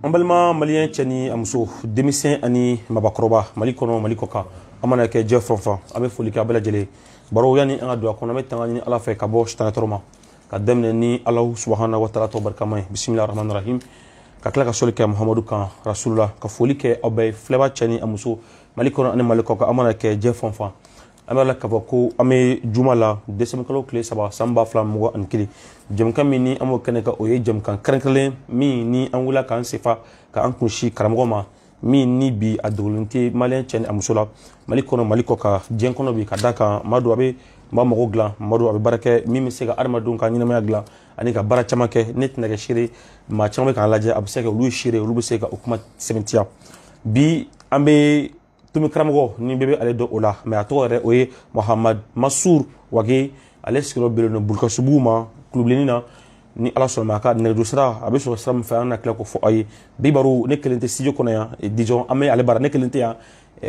Ambalma malien chani amso démission ani mabakroba malikono malikoka amana ke je fonfa abe folika bela jele baro yani anga do ko na tanga ni ala fe ka bo shitana toroma ka demne ni allah subhanahu wa ta'ala to barkamay bismillahir rahmanir rahim ka kala ka solika muhammadu kan rasulullah ka folike abe fleba chani amso malikono ani malikoka amana ke je fonfa amala ka ko ame jumala desem kalo kle saba samba flam mo an kili jam kam ni amo keneka oye jam kan krankle mi ni angula kan sefa ka an kunshi karamgoma mi ni bi adolunte malen chen amusola malikono malikoka jen kono bi kadaka madu abe mamo gla madu abe barake mi mi sega armadun kan nyina ma gla ani ka bara chamake net na shiri ma chambe kan laje abseke lu shiri lu be sega okuma 70 bi ambe tumi karamogo ni bebe ale do ola mais a tore oye Muhammad Massour wage ale skiro belo no bulka subuma klublenina ni ala so maka ne do sra abe so sra mfa na kla ko fo ay bibaru ne kelente studio kono ya dijon ame ale bara ne kelente ya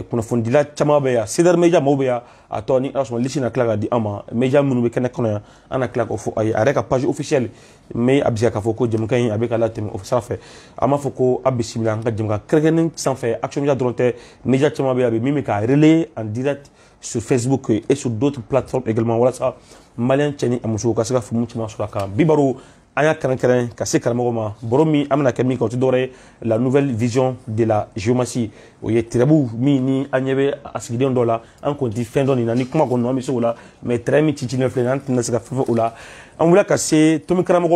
kuna fondila chama be ya sidar meja mo be ya ato ni ala so lishina kla di ama meja munu be ken kono ya ana kla ko fo ay areka page officielle mais abisia ka foko jëm kay abe kala tem officiel fait ama foko abisimila nga jëm ka kregen sans fait action media dronte meja chama be abi mimi ka relais en direct sur Facebook et sur d'autres plateformes également voilà ça malien cheni amuso ka saka fumu chama sur ka bibaru aya kran ka se karama boromi amna kemi ko tidore la nouvelle vision de la géomatie oye trebu mi ni anyebe asigide ndola an ko di fin doni nani kuma ko no mi so la mais très mi titine flenant na saka fufu ola on voulait casser tomi karama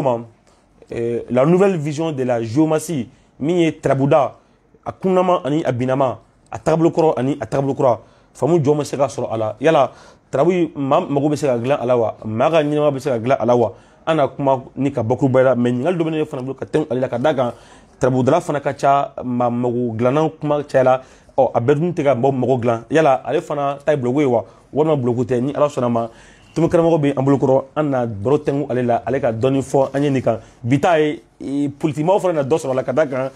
la nouvelle vision de la géomatie mi trabuda akunama ani abinama atablo koro ani atablo koro famu joma seka soro ala yala trabu mago be seka glan alawa maga nyima be seka glan alawa ana kuma ni ka bakru bayra men ngal do bene fana blo ka ten ala ka daga trabu dala fana ka cha mago glanan kuma chala o abedun tega mago glan yala ale fana tay blogo wa wona blogo te ni ala sonama tumi karamo be ambulukoro anna brotengu alela aleka doni fo anyeni kan bitaye politiquement fo na dosoro la kadaka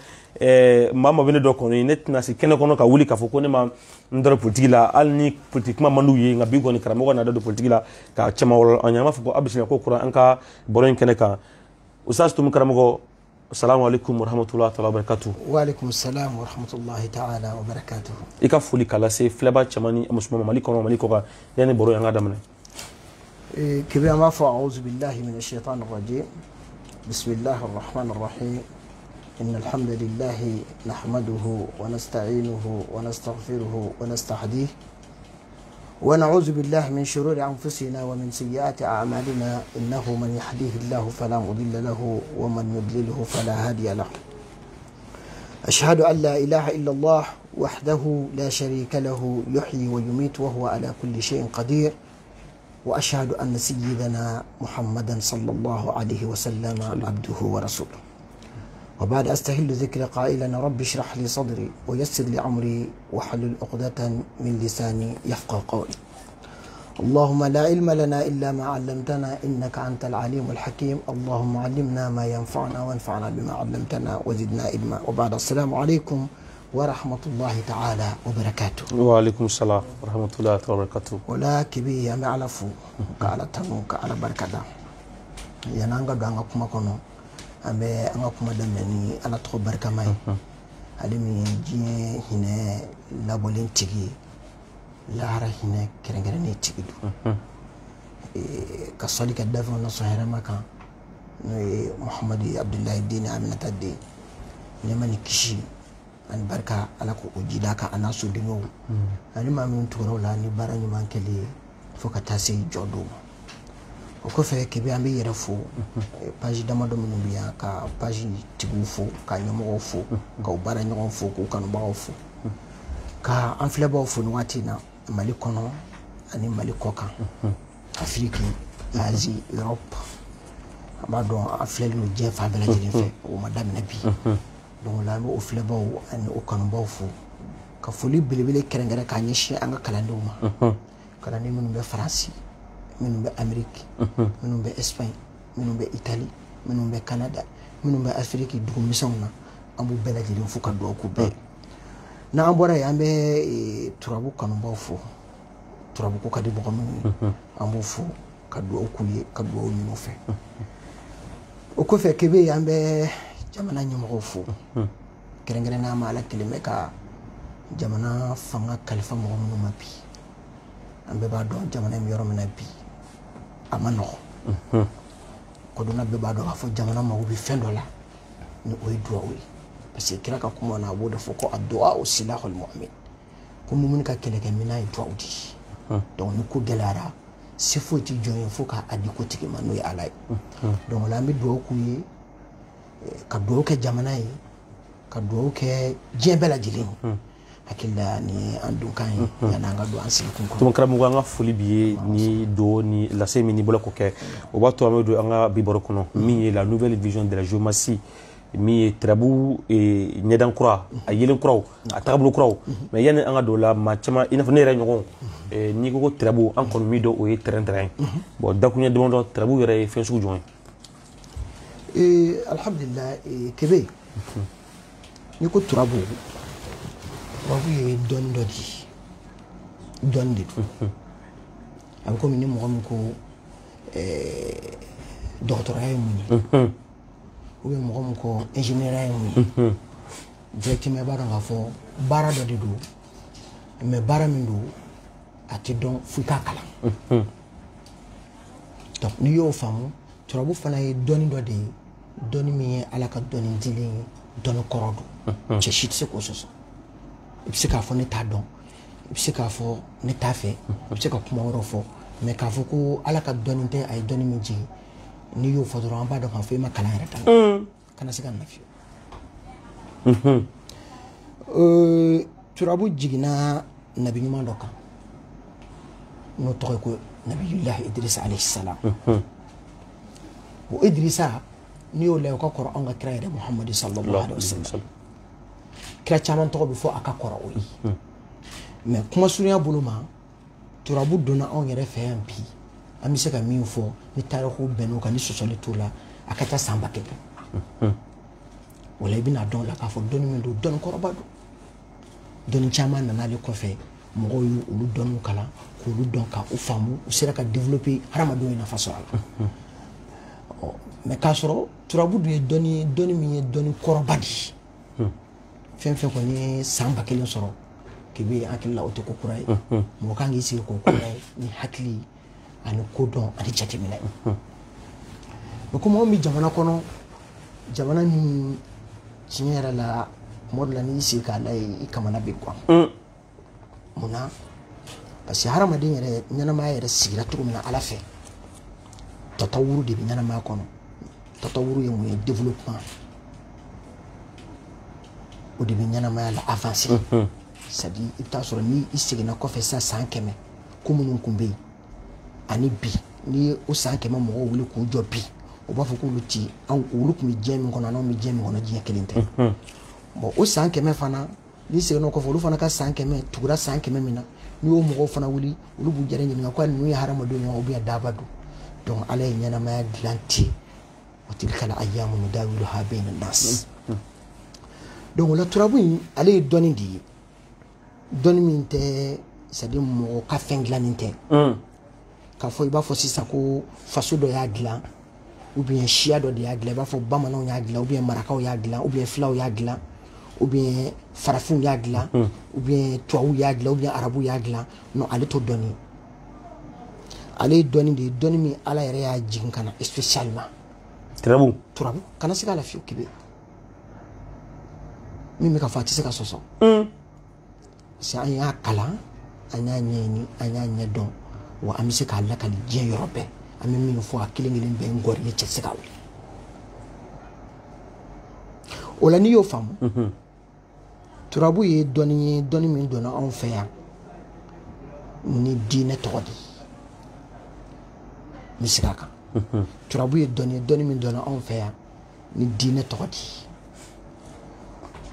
mama bene do kono net na si kene kono ka wuli ka fo ko ne ma ndoro politique la alni politiquement mandu yi nga bigo ni karamo na do politique la ka chama wala anyama fo ko abisina ko kura anka boron kene ka usas tumi karamo assalamu alaikum wa rahmatullahi wa barakatuh wa alaikum assalam wa rahmatullahi ta'ala wa barakatuh ika fuli kala se fleba chamani amusuma maliko maliko ka yani boro yanga damne كبير ما أعوذ بالله من الشيطان الرجيم بسم الله الرحمن الرحيم إن الحمد لله نحمده ونستعينه ونستغفره ونستهديه ونعوذ بالله من شرور أنفسنا ومن سيئات أعمالنا إنه من يهديه الله فلا مضل له ومن يضلله فلا هادي له أشهد أن لا إله إلا الله وحده لا شريك له يحيي ويميت وهو على كل شيء قدير وأشهد أن سيدنا محمدا صلى الله عليه وسلم عبده ورسوله وبعد أستهل ذكر قائلا رب اشرح لي صدري ويسر لي أمري واحلل عقدة من لساني يفقه قولي اللهم لا علم لنا إلا ما علمتنا إنك أنت العليم الحكيم اللهم علمنا ما ينفعنا وانفعنا بما علمتنا وزدنا علما وبعد السلام عليكم ورحمة الله تعالى وبركاته. وعليكم السلام ورحمة الله تعالى وبركاته. ولا كبي يا معلفو كعلى تنو كعلى بركة. ينانغا دعنا كم كنو أمي أنا كم دمني أنا تخو بركة ماي. هلمي جي هنا لابولين تيجي لارا هنا كرنجرني تيجي دو. كسولي كدافع نصهر مكان. محمد عبد الله الدين عمنا تدي. نمني كشي. An barka ala ko ojida ka ana so dingo ani ma min turo la ni bara ni mankeli fo ka tase jodo o ko fe ke bi ambe yere fo page dama do min biya ka page tigu fo ka nyomo fo ka bara nyomo fo ko kan ba fo ka an fleba fo no watina mali kono ani mali koka afrique asie europe amado aflel no je fa bela jeni fe o madame nabi donc la mo ofle bawo an o kan bawo fu ka foli bilibile kerengere ka nyeshi anga kalando ma kalanden minnu bɛ faransi minnu bɛ ameriki minnu bɛ espagne minnu bɛ itali minnu bɛ canada minnu bɛ afiriki dugumisɛnw na an b'u bɛɛ lajɛlen fo ka dugawu k'u bɛɛ n'an bɔra yen an bɛ turabu kanubaw fo turabu ko ka di mɔgɔ minnu ye an b'u fo ka dugawu k'u ye ka dugawu ɲini u fɛ o kɔfɛ kebe an bɛ jamana ɲɛmɔgɔw fo kɛrɛnkɛrɛnnenya ma ala kelen bɛ ka jamana fanga kalifa mɔgɔ minnu ma bi an bɛɛ b'a dɔn jamana in bɛ yɔrɔ min na bi a ma nɔgɔn kodɔnna bɛɛ b'a dɔn k'a fɔ jamana mago bɛ fɛn dɔ la ni o ye duwawu ye parce que kira ka kuma na a b'o de fɔ ko a duwa o silahul mu'min ko mumini ka kɛlɛkɛminɛn ye duwawu di donc ni ko gɛlɛyara se foyi tɛ jɔn ye fo k'a di ko tigi ma n'o ye ala ye donc o la an bɛ duwawu k'u ye ka duwawu kɛ jamana ye ka duwawu kɛ diɲɛ bɛɛ lajɛlen ye hakilila ni an dunkan ye yanni an ka don an sigi kun kɔnɔ. tuma karamɔgɔ an ka foli b'i ye ni do ni lase min n'i bolo k'o kɛ o b'a to an bɛ don an ka bi baro kɔnɔ min ye la nouvelle vision de la géomatie min ye turabu ɲɛdan kura a yelen kuraw a tagabolo kuraw mais yanni an ka don o la maa caman i n'a fɔ ne yɛrɛ ɲɔgɔn n'i ko ko turabu an kɔni min dɔn o ye terrain bon dakuɲɛ damadɔ turabu yɛrɛ ye fɛn sugu jumɛn ye. alhamdulilah kebe n'i ko turabu turabu ye dɔnni dɔ di dɔnni de don a bɛ komi ni mɔgɔ min ko dɔgɔtɔrɔya ye mun ye ou bien mɔgɔ min ko ingénieur ye mun ye directement i b'a dɔn k'a fɔ baara dɔ de don mais baara min don a tɛ dɔn f'i k'a kalan donc n'i y'o faamu turabu fana ye dɔnni dɔ de ye dɔnni min ye ala ka dɔnni dilen ye dɔnni kɔrɔ don cɛ si tɛ se k'o sɔsɔ i bɛ se k'a fɔ ne t'a dɔn i bɛ se k'a fɔ ne t'a fɛ i bɛ se ka kuma wɛrɛw fɔ mais k'a fɔ ko ala ka dɔnni tɛ a ye dɔnni min jigin n'i y'o fɔ dɔrɔn an b'a dɔn k'a fɔ i ma kalan yɛrɛ daminɛ kana se ka na fiyewu turabu jiginna nabi ɲuman dɔ kan n'o tɔgɔ ye ko nabiyulahi idrisa alayhi salam o idrisa n'i y'o lajɛ o ka kɔrɔ anw ka kira yɛrɛ muhamadu sallallahu alaihi wasallam kira caman tɔgɔ bɛ fɔ a ka kɔrɔ o ye mais kuma surunya bolo ma turabu donna anw yɛrɛ fɛ yan bi an bɛ se ka min fɔ ni tariku bɛnn'o kan ni sɔsɔli t'o la a ka ca san 100 o la i bɛna dɔn o la k'a fɔ dɔnni min don dɔnni kɔrɔba don dɔnni caman nana ale kɔfɛ mɔgɔw ye olu dɔnniw kalan k'olu dɔn ka u faamu u sera ka développer hadamadenw ye nafa sɔrɔ a la mais k'a sɔrɔ turabu dun ye dɔnni min ye dɔnni kɔrɔba di fɛn fɛn kɔni ye san 1000 sɔrɔ k'i bɛ hakili la o tɛ ko kura ye mɔgɔ kan k'i sigi k'o kura ye ni hakili ani kodɔn ani jateminɛ mais comme anw bɛ jamana kɔnɔ jamana min tiɲɛ yɛrɛ la tuma dɔ la n'i y'i sigi k'a lajɛ i kamana bɛ gan munna parce que hadamaden yɛrɛ ɲɛnamaya yɛrɛ sigira cogo min na ala fɛ tatawuru de bɛ ɲɛnamaya kɔnɔ tatawuru ye mun ye développement o de bɛ ɲɛnamaya la avancer c'est à dire i bɛ taa sɔrɔ ni i seginna kɔfɛ sisan san 100 ko minnu tun bɛ yen ani bi n'i ye o san 100 mɔgɔw wuli k'u jɔ bi o b'a fɔ k'olu ti olu tun bɛ diɲɛ min kɔnɔ anw bɛ diɲɛ min kɔnɔ diɲɛ kelen tɛ bon o san 100 fana n'i seginna o kɔfɛ olu fana ka san 100 tugura san 100 min na n'i y'o mɔgɔw fana wuli olu b'u yɛrɛ ɲininka ko ninnu ye hadamadenw ye ou bien daba don donc ala ye ɲɛnamaya dilan ten wa tilkal ayyamu nudawiluha bayna nas donc o la turabu in ale ye dɔnni de ye dɔnni min tɛ c'est à dire mɔgɔ ka fɛn dilannen tɛ k'a fɔ i b'a fɔ sisan ko faso dɔ y'a dilan ou bien siya dɔ de y'a dilan i b'a fɔ bamananw y'a dilan ou bien marakaw y'a dilan ou bien filaw y'a dilan ou bien farafinw y'a dilan ou bien tubabuw y'a dilan ou bien arabuw y'a dilan non ale t'o dɔnni ale ye dɔnni de ye dɔnni min ala yɛrɛ y'a jigin ka na spécialement turabu kana se k'a la fiyewu kebe min bɛ ka fɔ a tɛ se ka sɔsɔ parce que an y'a kalan an y'a ɲɛɲini an y'a ɲɛdɔn wa an bɛ se k'a lakali diɲɛ yɔrɔ bɛɛ an bɛ min fɔ a kelen kelen bɛɛ n gɔri ye cɛ tɛ se ka wuli o la n'i y'o faamu turabu ye dɔnni min donna anw fɛ yan ni diinɛ tɔgɔ de n bɛ segin a kan turabu ye dɔnni min donna anw fɛ yan ni diinɛ tɔgɔ de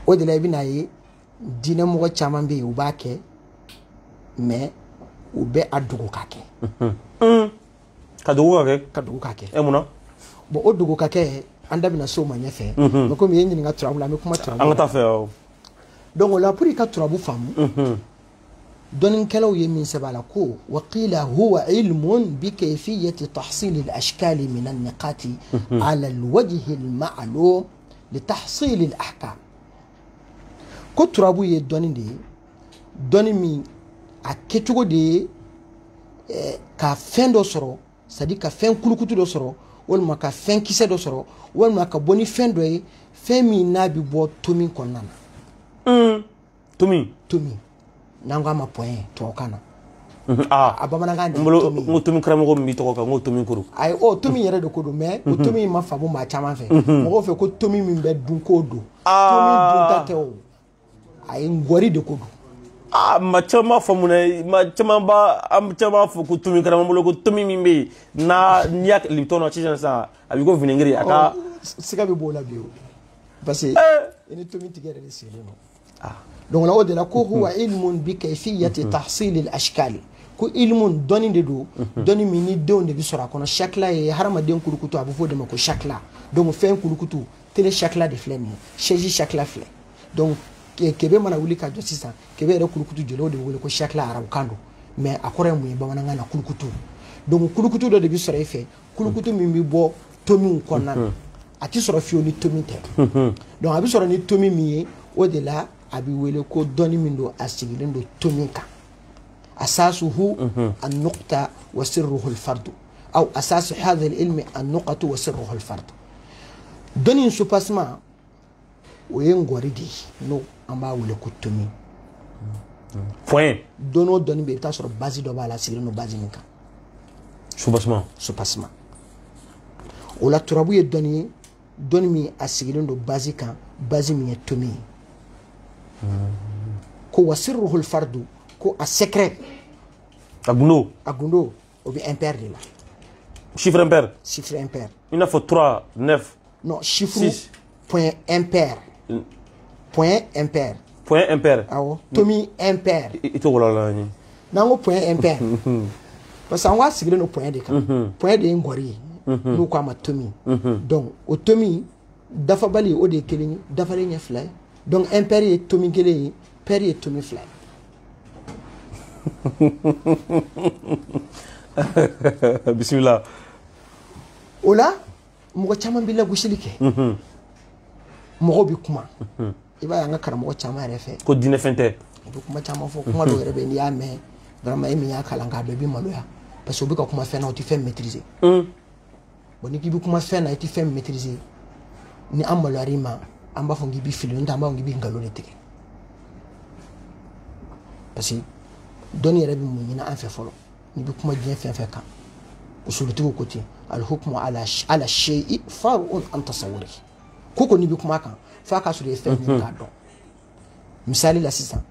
o de la i bɛna ye diinɛ mɔgɔ caman bɛ yen u b'a kɛ mais u bɛ a dogo ka kɛ ka dogo ka kɛ ka dogo ka kɛ mun na bon o dogo ka kɛ an da bɛna se o ma ɲɛfɛ mais comme i ye ɲininka turabu la an bɛ kuma turabu an ka taa fɛ donc o la pour i ka turabu faamu dɔnnikɛlaw ye min sɛbɛn a la ko waqila huwa ilmun bikayfiyati tahsil al-ashkal min an-niqat ala al-wajh al-ma'lum litahsil al-ahkam ko turabu ye dɔnni de ye dɔnni min a kɛcogo de ye ka fɛn dɔ sɔrɔ c'est à dire ka fɛn kulukutu dɔ sɔrɔ walima ka fɛn kisɛ dɔ sɔrɔ walima ka bɔ ni fɛn dɔ ye fɛn min n'a bɛ bɔ tomi kɔnɔna na tomi n'an k'a ma point tubabukan na a bamanankan de tomi n ko tomi karamɔgɔ min b'i tɔgɔ kan n ko tomi kuru ayi o tomi yɛrɛ de ko don mais o tomi ma faamu maa caman fɛ mɔgɔw fɛ ko tomi min bɛ dun k'o don tomi dunta tɛ o a ye ngɔri de ko don ma caman faamu dɛ ma caman fɔ ko tomi karamɔgɔ bolo ko tomi min bɛ yen n'i y'a libitɔ na sisan a bɛ ko vinɛgiri a ka siga bɛ b'o la bi o parce que i ni tomi tigɛ yɛrɛ de sigilen don donc la o de la ko huwa ilmun bi kayfiyati tahsil al-ashkal ko ilmun dɔnni de don dɔnni min ni denw de bɛ sɔrɔ a kɔnɔ shakla ye hadamaden kulukutu a bɛ fɔ o de ma ko shakla donc fɛn kulukutu tele shakla de filɛ nin ye chaise shakla filɛ donc kebe mana wuli ka jɔ sisan kebe yɛrɛ kulukutu jɔlen o de wele ko shakla arabukan don mais a kɔrɔ ye mun ye bamanankan na kulukutu donc kulukutu dɔ de bɛ sɔrɔ i fɛ kulukutu min bɛ bɔ tomiw kɔnɔna na a tɛ sɔrɔ fiyewu ni tomi tɛ donc a bɛ sɔrɔ ni tomi min ye o de la a bɛ wele ko dɔnni min don a sigilen don tomi kan asasuhu an-nuqta wa sirruhu al-fardu aw asasu hadha al-ilmi an-nuqatu wa sirruhu al-fardu dɔnni in soupassement o ye ngɔri de ye n'o an b'a wele ko tomi point dɔnni o dɔnni bɛ i bɛ taa sɔrɔ base dɔ b'a la sigilen don base min kan soupassement o la turabu ye dɔnni ye dɔnni min a sigilen don base kan base min ye tomi ye ko wa sirruhu al-fardu ko a secret a gundo o bɛ impair de la chiffre impair i n'a fɔ 3 9 non chiffre point impair awɔ tomi impair i t'o wala la n'an ko point impair parce que an ko a sigilen don point de kan point de ye ngɔri ye n'u ko a ma tomi donc o tomi dafabali o de ye kelen ye dafalen ye fila ye donc impair ye tomi kelen ye pair ye tomi fila ye bisimila o la mɔgɔ caman bɛ lagosili kɛ mɔgɔw bɛ kuma i b'a ye an ka karamɔgɔ caman yɛrɛ fɛ ko diinɛ fɛn tɛ u bɛ kuma caman fɔ kuma dɔw yɛrɛ bɛ n'i y'a mɛn vraiment e min y'a kalan k'a dɔn i bɛ maloya parce que u bɛ ka kuma fɛn na u tɛ fɛn maîtriser bon ni k'i bɛ kuma fɛn na i tɛ fɛn maîtriser ni an maloyar'i ma an b'a fɔ k'i bɛ fili n'o tɛ an b'a fɔ k'i bɛ nkalon de tigɛ parce que dɔnni yɛrɛ bɛ mun ɲini an fɛ fɔlɔ n'i bɛ kuma diɲɛ fɛn fɛn kan usulutigiw ko ten al-hukmu ala shay'i far'un an tasawwurihi ko n'i bɛ kuma kan f'a ka sɔrɔ i ye fɛn min k'a dɔn misali la sisan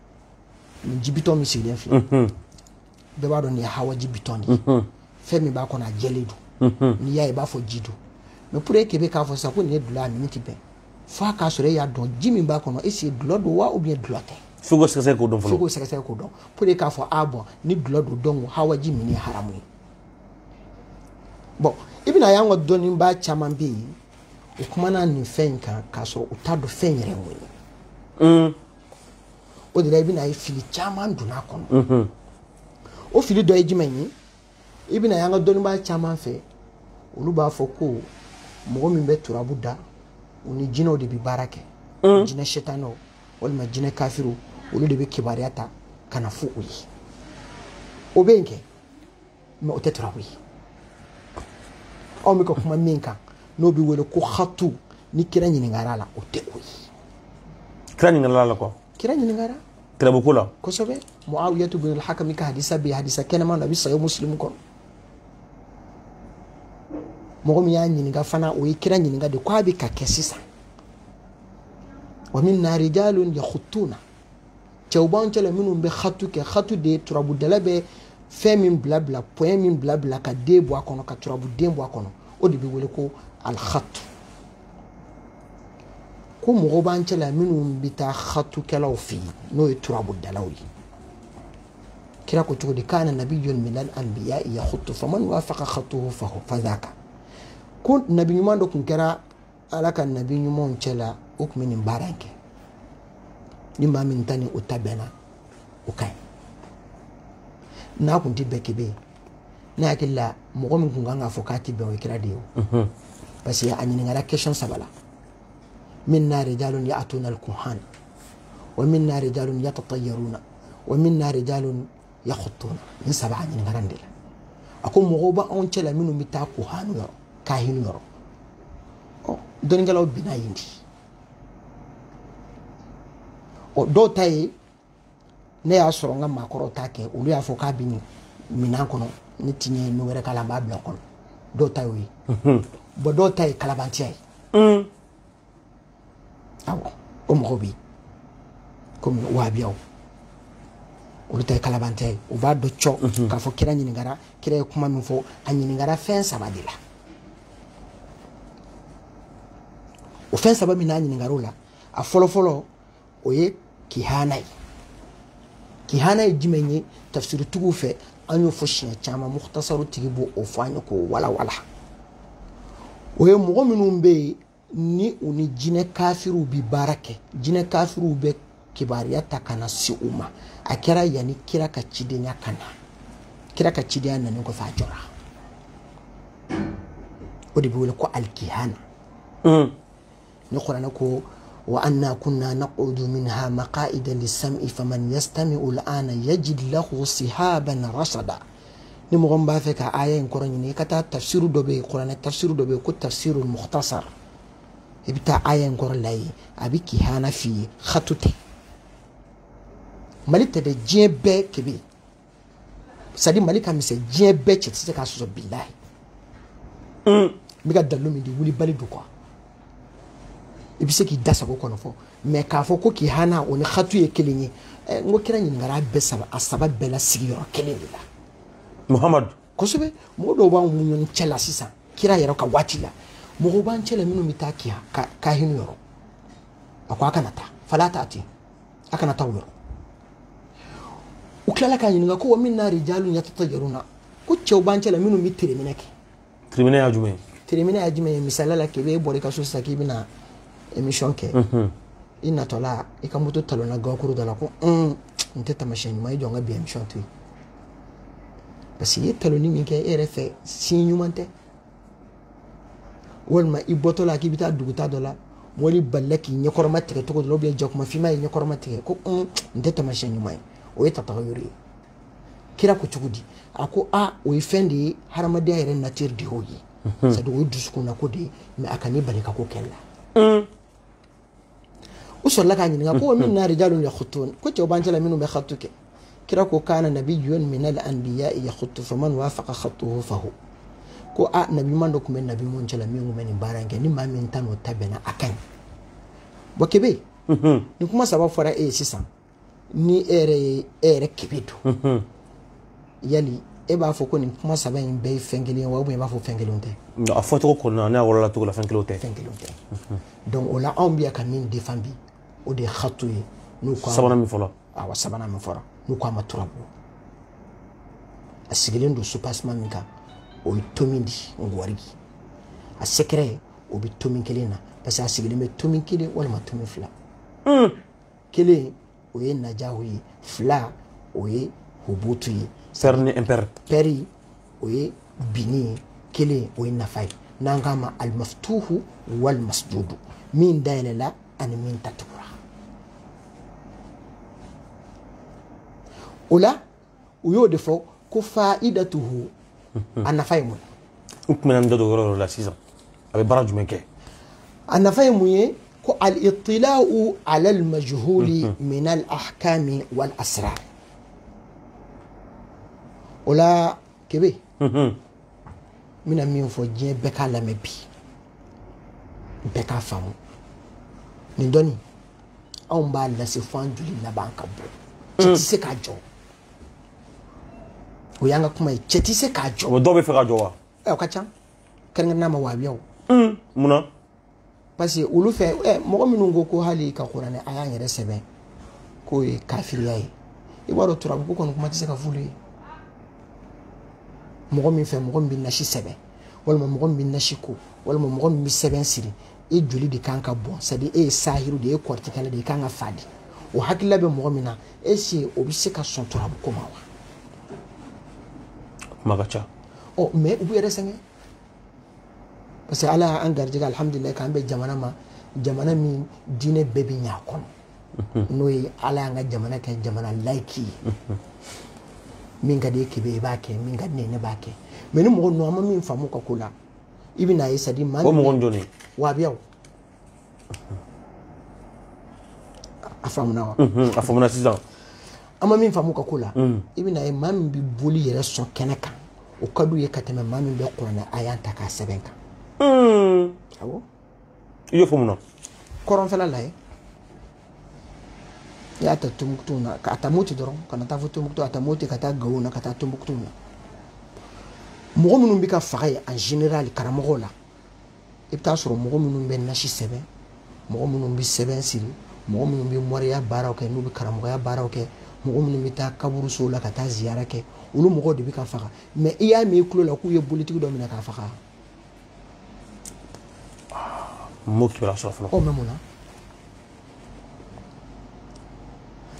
nin ji bitɔn min sigilen filɛ bɛɛ b'a dɔn nin ye hawaji bitɔn de ye fɛn min b'a kɔnɔ a jɛlen don n'i y'a ye i b'a fɔ ji don mais pour que k'a fɔ sisan ko nin ye dulɔ a miniti bɛɛ f'a k'a sɔrɔ e y'a dɔn ji min b'a kɔnɔ est-ce que dulɔ don wa ou bien dulɔ tɛ f'o ka sɛgɛsɛgɛ k'o dɔn fɔlɔ f'o k'o sɛgɛsɛgɛ k'o dɔn pour que k'a fɔ bon ni dulɔ don donc hawaji min ye haramu ye bon i bɛna y'an ka dɔnnibaa caman bɛ yen o kumana nin fɛn in kan k'a sɔrɔ u t'a dɔn fɛn yɛrɛ mun ye o de la i bɛna ye fili caman donna a kɔnɔ o fili dɔ ye jumɛn ye i bɛna y'an ka dɔnnibaa caman fɛ olu b'a fɔ ko mɔgɔ min bɛ turabu da u ni jinɛw de bɛ baara kɛ jinɛ sɛtanɛw walima jinɛ kafiru olu de bɛ kibaruya ta ka na fɔ u ye o bɛ yen kɛ mais o tɛ turabu ye anw bɛ ka kuma min kan n'o bɛ wele ko hatu ni kira ɲininkara la o tɛ o ye kira ɲininkara la quoi kira ɲininkara kirabuko la kosɛbɛ Muawiyatu bin al-Hakam ka hadisa bɛ hadisa kɛnɛma na a bɛ Sahih Muslim kɔnɔ mɔgɔ min y'a ɲininka fana o ye kira ɲininka de ko a bɛ ka kɛ sisan wa minna rijalun yakhuttuna cɛw b'an cɛ la minnu bɛ hatu kɛ hatu de ye turabudala bɛ fɛn min bila point min bila ka den bɔ a kɔnɔ ka turabuden bɔ a kɔnɔ o de bɛ wele ko al-khat ko mɔgɔ b'an cɛ la minnu bɛ taa hatukɛlaw fɛ yen n'o ye turabudalaw ye kira ko cogo di kana nabiyyun min al-anbiya yakhuttu faman wafaqa khattuhu fadhaka ko nabi nyuma do kun kera ala kan nabi nyuma on cela o kun min baranke ni ma min tani o tabena o kai na kun tibbe kebe na akilla mo ko min kun ganga fokati be o kira de parce que anyi ngara question sabala minna rijalun ya'tuna al-kuhan wa minna rijalun yatatayyaruna wa minna rijalun yakhuttuna min sab'a ni ngarandela ako mo ba on cela minu mita kuhanu yo kahinu yo o don ngalaw bina yindi o do tay ne ya soro nga makoro take ulu ya foka bini minan kono ni tinye no were kala ba bla kono do tay wi bo do tay kala bantiay awo o mo bi comme wabiyaw olu tay kala bantiay o ba do cho ka fo kira nyini ngara kira kuma min fo anyini ngara fen sabadila o fen sababi na nyini ngarola a folo folo o ye kihanai jimenye tafsir tugu fe anyo fo shiya chama mukhtasaru tigibo o fanyo ko wala o ye mogo minnu be ni uni jine kafiru bi barake jine kafiru be kibariya ta kana si uma a kira yani kira ka cidenya kana kira ka cidenya nan ko fajora o de bi wala ko alkihana ni qur'ana ko wa anna kunna naqudu minha maqa'ida lis-sam'i faman yastami'u al-ana yajid lahu sihaban rasada ni mo gomba fe ka aya en korani ni kata tafsiru dobe qur'ana tafsiru dobe ko tafsirul mukhtasar ibta aya en kor lay abi kihana fi khatute malita de jebe kebe sadi malika mi se jebe chetse ka so billahi mi ga dalu mi di wuli bali du quoi ibise ki dasa ko kono fo mais ka fo ko ki hana oni khatu ye kelinyi ngo kira nyi ngara be saba asaba bela sigi yoro kelindi la muhammad ko sobe mo do ba mu nyon chela sisa kira yero ka watila mo go ban chela minu mitaki ka hinu yoro akwa kanata falata ati akanata yoro uklala ka nyi ngako wa minna rijalun yatatayyaruna ko chew ban chela minu mitire minake criminel ajume misala la kebe bori ka so sakibina émission ke ina tola ikamuto talona gakuru dala ko nteta machine mai jonga bi émission tu parce que taloni mi ke RF signumante wolma ibotola ki bita duguta dola woli ballaki nyakorma tike to do bi jokuma fi mai nyakorma tike ko nteta machine mai o yeta tagayuri kira ko cugudi ako o ifendi haramade ayre nature di hoyi sa do dusku na ko de me akani barika ko kella وصل لك عن نقول منا رجال يخطون كنت وبانت منهم يخطوك كراكو كان نبي من الأنبياء يخط فمن وافق خطه فهو كو نبي من دوك من نبي من جل من بارانك نما من تنو تبنا أكن وكبي نكما سبب فرا سيسان ni ere kibidu yali eba foko ni kuma saba in be fengeli wa bu ba fo fengelonte a foto ko na na wala to la fengelonte donc on l'a ambia kamin defambi o de khatuye nu ko sabana mi fola awa sabana mi fora nu ko maturabu asigelen do supasma minka o tomindi ngwarigi a secret o bi tomin kelena parce que asigelen be tomin kele wala ma tomin fla kele o ye najawi fla o ye hubutu yi perni imper peri o ye bini kele o ye nafai nangama al maftuhu wal masjudu min dalela an min tatura ola uyo defo ko faidatuhu anafai mun ukmena ndo la season abe baraju menke anafai muye ko al ittila'u ala al majhuli min al ahkami wal asrar ola kebe mina min fo je beka la mebi beka famu ni doni on ba la se fanjuli la banka bo cheti se ka jo o yanga kuma cheti se ka jo o do be fe ka jo wa e o ka chan kan na ma wa biyo muna parce que ulu fe mo minnu go ko hali ka qur'ani aya ngere sebe ko e kafir yayi i b'a dɔn turabu ko kɔni kuma tɛ se ka f'ulu ye mɔgɔ min fɛ mɔgɔ min bɛ nasi sɛbɛn walima mɔgɔ min bɛ nasi ko walima mɔgɔ min bɛ sɛbɛn siri e joli de kan ka bɔn c'est à dire e ye sahiru de ye kɔrɔtikɛla de ye kan ka fadi o hakilila bɛ mɔgɔ min na est-ce que o bɛ se ka sɔn turabu ko ma wa kuma ka ca mais u b'u yɛrɛ sɛgɛn parce que ala y'an garijɛgɛ alhamdulilayi k'an bɛ jamana ma jamana min diinɛ bɛɛ bɛ ɲɛ a kɔnɔ n'o ye ala y'an ka jamana kɛ jamana layiki ye min ka di e kebe i b'a kɛ min ka di ne b'a kɛ mais ni mɔgɔ ninnu an ma min faamu ka ko la i bɛ n'a ye c'est à dire maa o mɔgɔ jɔnni wahabiyaw a faamuna wa a faamuna sisan an ma min faamu ka ko la i bɛ n'a ye maa min bɛ boli yɛrɛ sɔn kɛnɛ kan o ka d'u ye ka tɛmɛ maa min bɛ kuranɛ aya ta k'a sɛbɛn kan awɔ i y'o fɔ mun na kɔrɔnfɛla la ye i y'a ta Tombouctou na ka ta Moti dɔrɔn ka na taa fɔ Tombouctou a ta Moti ka taa Gao na ka taa Tombouctou na mɔgɔ minnu bɛ ka faga ye en général karamɔgɔw la i bɛ taa sɔrɔ mɔgɔ minnu bɛ nasi sɛbɛn mɔgɔ minnu bɛ sɛbɛn siri mɔgɔ minnu bɛ mɔriya baaraw kɛ n'u bɛ karamɔgɔya baaraw kɛ mɔgɔ minnu bɛ taa kaburusow la ka taa ziyara kɛ olu mɔgɔw de bɛ ka faga mais i y'a mɛn i tulo la k'u ye bolitigi dɔ minɛ k'a faga m'o kibaruya sɔrɔ fɔlɔ mais mun na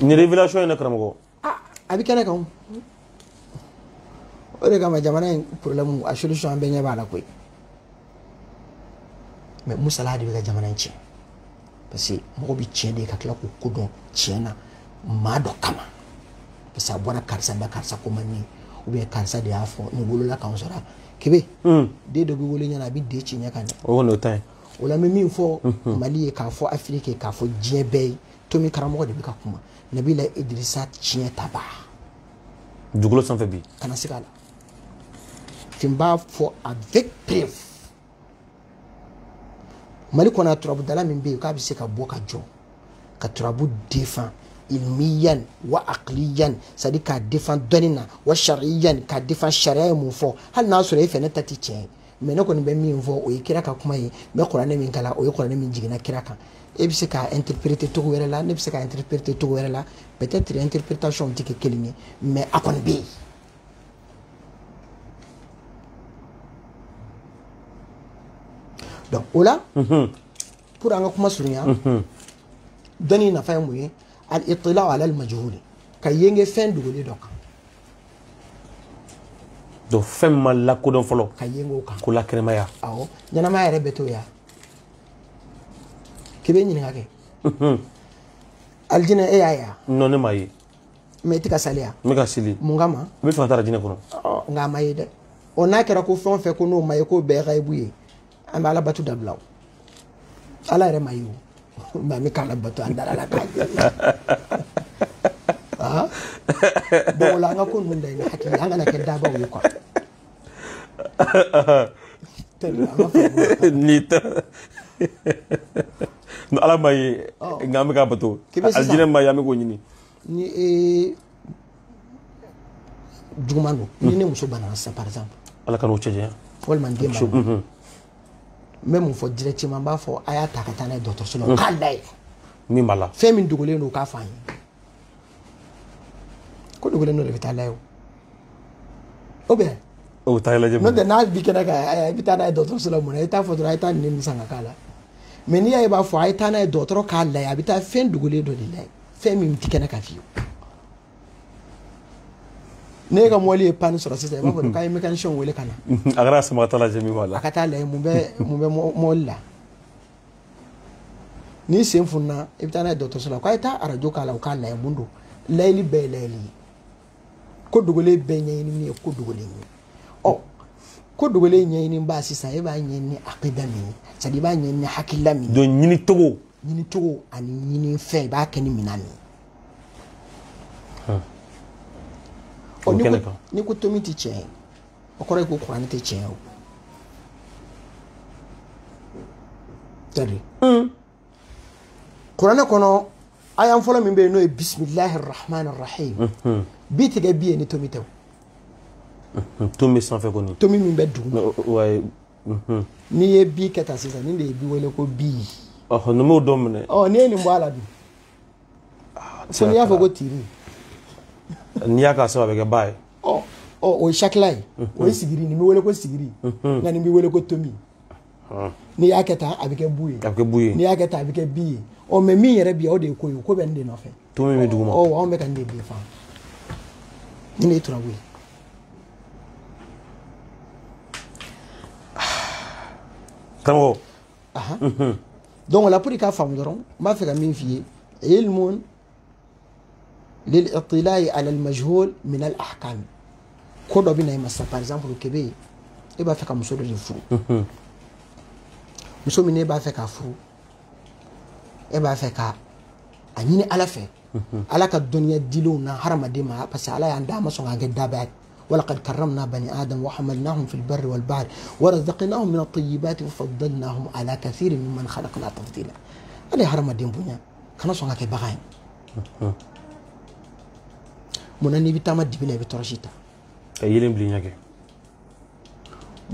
ni révélation ye ne karamɔgɔ a bɛ kɛnɛ kan o de kama jamana in problème a solution an bɛɛ ɲɛ b'a la koyi mais musala de bɛ ka jamana in tiɲɛ parce que mɔgɔ bɛ tiɲɛ de ka tila k'o ko dɔn tiɲɛ na maa dɔ kama parce que a bɔra karisa da karisa ko man ɲɛ ou bien karisa de y'a fɔ nin wolola k'an sɔrɔ kebe den dɔ bɛ wolo ɲɛna a bɛ den ci ɲɛ kan dɛ o kɔni o ta ye o la n bɛ min fɔ mali ye k'a fɔ afiriki ye k'a fɔ diɲɛ bɛɛ ye tomi karamɔgɔ de bɛ ka kuma nabila idirisa tiɲɛ taba dugukolo sanfɛ bi kana se k'a la fin b'a fɔ avec preuve mali kɔnɔ turabudala min bɛ yen k'a bɛ se ka bɔ ka jɔ ka turabu défend ilmiyan wa aqliyan c'est à dire k'a défend dɔnni na wa shariyan k'a défend sariya ye mun fɔ hali n'a sɔrɔ e fɛ ne ta tɛ tiɲɛ ye mais ne kɔni bɛ min fɔ o ye kira ka kuma ye n bɛ kuranɛ min kalan o ye kuranɛ min jiginna kira kan e bɛ se k'a interpréter cogo wɛrɛ la ne bɛ se k'a interpréter cogo wɛrɛ la peut-être interprétation tɛ kɛ kelen ye mais a kɔni bɛ yen donc o la pour an ka kuma surunya dɔnni nafa ye mun ye al itilaa ala al majhuli ka yenge fɛn dogolen dɔ kan donc fɛn ma lakodɔn fɔlɔ ka yenge o kan ko lakɛnɛmaya awɔ ɲɛnamaya yɛrɛ bɛ t'o ya k'i bɛ ɲininka kɛ alijinɛ e y'a ye wa non ne m'a ye mais i tɛ ka saliya n bɛ ka seli mun kama n bɛ fɛ ka taa alijinɛ kɔnɔ nka a ma ye dɛ o n'a kɛra ko fɛn o fɛn ko n'o ma ye k'o bɛɛ ka ibu ye an bɛ ala bato dabila o ala yɛrɛ ma ye o mais an bɛ k'ala bato an dara la k'a ye bon o la an ka ko ninnu da ɲi hakili an kana kɛ dabaw ye quoi ni ta ala ma ye nka an bɛ k'a bato alijinɛ ma ye an bɛ k'o ɲini ni juguman don ni ne muso banana sisan par exemple ala ka n'o cɛ janya walima n den b'a n bɛ mun fɔ directement n b'a fɔ a y'a ta ka taa n'a ye dɔgɔtɔrɔso la o k'a lajɛ min b'a la fɛn min dogolen don o k'a fɔ an ye ko dogolen don de bɛ taa lajɛ o bien o taa lajɛ n'o tɛ n'a bi kɛnɛ kan i bɛ taa n'a ye dɔgɔtɔrɔso la mun na i t'a fɔ dɔrɔn a ye taa nin nin san ka k'a la mais n'i y'a ye b'a fɔ a ye taa n'a ye dɔgɔtɔrɔ k'a lajɛ a bɛ taa fɛn dogolen dɔ de lajɛ fɛn min tɛ kɛnɛ kan fiyewu ne ka mɔbili ye panne sɔrɔ sisan i b'a fɔ k'a ye mécanicien wele ka na a kɛra sama ta lajɛ min b'a la a ka taa lajɛ mun bɛ mɔbili la n'i sen fununa i bɛ taa n'a ye dɔgɔtɔrɔso la k'a ye taa arajo k'a la o k'a lajɛ mun don layɛli bɛɛ ye layɛli ye ko dogolen bɛɛ ɲɛɲini min ye ko dogolen ye ɔ ko dogolen ɲɛɲini b'a sisan e b'a ɲɛɲini akida min ye c'est à dire i b'a ɲɛɲini hakilila min ye donc ɲini cogo ani ɲini fɛn i b'a kɛ ni minɛn min ye ni ko tomi tɛ tiɲɛ ye o kɔrɔ ye ko kuranɛ tɛ tiɲɛ ye o c'est-à-dire kuranɛ kɔnɔ aya fɔlɔ min bɛ yen n'o ye bisimilahi rahmani rahim bi tigɛ bi ye ni tomi tɛ o tomi sanfɛ kɔni tomi min bɛ duguma n'i ye bi kɛ tan sisan nin de ye bi wele ko bi nin m'o dɔn minɛ n'i ye nin bɔ a la dun fo n'i y'a fɔ ko tiri n'i y'a k'a sababu bɛ kɛ ba ye. O ye sakila ye. O ye sigiri nin bɛ wele ko sigiri. Nka nin bɛ wele ko tomi. N'i y'a kɛ tan a bɛ kɛ bu ye. A bɛ kɛ bu ye. N'i y'a kɛ tan a bɛ kɛ bi ye. Mais min yɛrɛ bi o de ye ko ye ko bɛ nin de nɔfɛ. Tomi bɛ duguma. Anw bɛ ka nin de défend. Nin de ye turabu ye. Karamɔgɔ. Donc o la pour i k'a faamu dɔrɔn n b'a fɛ ka min f'i ye ilmun lil-iطلاع على المجهول من الأحكام. ko dɔ bɛ na i ma sisan par exemple Kebe e b'a fɛ ka muso dɔ de furu. Muso min e b'a fɛ k'a furu e b'a fɛ ka a ɲini Ala fɛ Ala ka dɔnniya dilenw na hadamaden ma parce que Ala y'an da ma sɔn k'an kɛ dabaya ye. ولقد كرمنا بني آدم وحملناهم في البر والبحر ورزقناهم من الطيبات وفضلناهم على كثير ممن خلقنا تفضيلا. هذا حرام الدين بنيا كنا سونغا كي باغاي مناني بتاما دبلا بترشيتا يلين بلينيا كي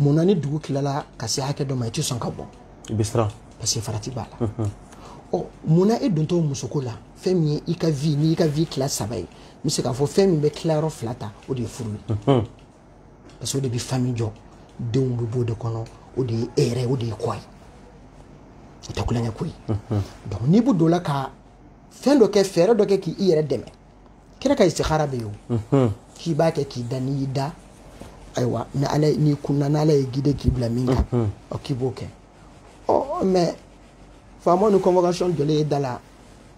مناني دوغ كلالا كاسي هكا دو مايتي سونغا بون بسرا بس فراتي بالا muna e donto musoko la fɛn min ye i ka vie ni i ka vie kila saba ye n bɛ se k'a fɔ fɛn min bɛ kila yɔrɔ fila ta o de ye furu ye parce que o de bɛ famille jɔ denw bɛ bɔ o de kɔnɔ o de ye e yɛrɛ o de ye kɔ ye o tɛ kulonkɛ ko ye donc n'i bɛ don o la ka fɛn dɔ kɛ fɛɛrɛ dɔ kɛ k'i yɛrɛ dɛmɛ kira ka istikhara bɛ yen o k'i b'a kɛ k'i da n'i y'i da ayiwa ni ala n'i kunna n'ala ye guide k'i bila min kan k'i b'o kɛ mais faama ni convocation jɔlen ye da la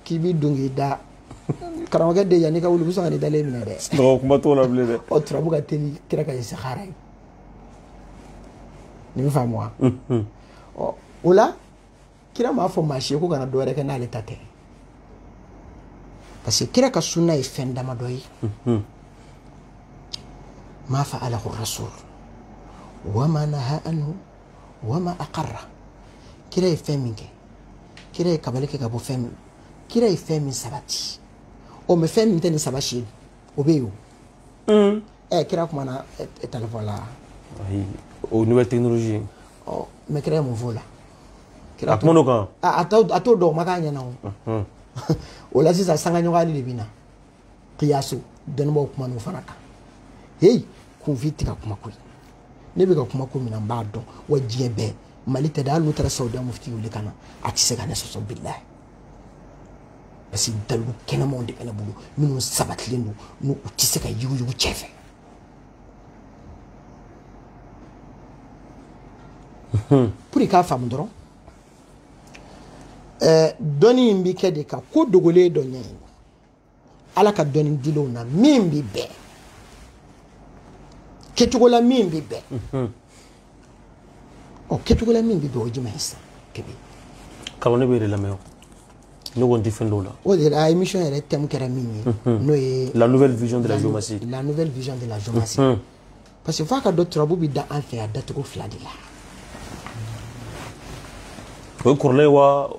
k'i b'i don k'i da karamɔgɔkɛ de yanni ka wuli u bɛ sɔn ka nin dalen minɛ dɛ. Non kuma t'o la bilen dɛ. Turabu ka teli kira ka istikhara ye nin bɛ faamu wa. O la kira m'a fɔ maa si ye ko kana dɔ wɛrɛ kɛ n'ale ta tɛ parce que kira ka sunna ye fɛn damadɔ ye ma fa'alahu rasul wa ma naha anhu wa ma aqarra. Kira ye fɛn min kɛ kira ye kabali kɛ ka bɔ fɛn min kira ye fɛn min sabati mais fɛn min tɛ nin saba si ye o bɛ yen o kira kumana téléphone la o nouvelle technologie mais kira ye mun fɔ o la a kuma n'o kan a t'o dɔn o ma k'a ɲɛna o o la sisan sangaɲɔgɔnyali de bɛ na qiyaso dɔnnibaaw kuma n'o fana kan kunfin tɛ ka kuma ko ye ne bɛ ka kuma ko min na n b'a dɔn wa diɲɛ bɛɛ Mali tɛ da hali n'u taara Saudiya mufti wuli ka na a tɛ se ka ne sɔsɔ bilahi parce que dalu kɛnɛmanw de bɛ ne bolo minnu sabatilen don n'u tɛ se ka yuguyugu cɛ fɛ pour i k'a faamu dɔrɔn dɔnni in bɛ kɛ de ka ko dogolen dɔ ɲɛɲini Ala ka dɔnni dilenw na min bɛ bɛn kɛcogo la min bɛ bɛn kɛcogo la min bɛ bɛn o jumɛn ye sisan Kebe kalon ne bɛ de lamɛn ne ko n tɛ fɛn dɔw la o de la émission yɛrɛ thème kɛra min ye n'o ye la nouvelle vision de la géomatie la nouvelle vision de la géomatie parce que f'a ka dɔn turabu bɛ da an fɛ yan dacogo fila de la o ye kɔrɔlen ye wa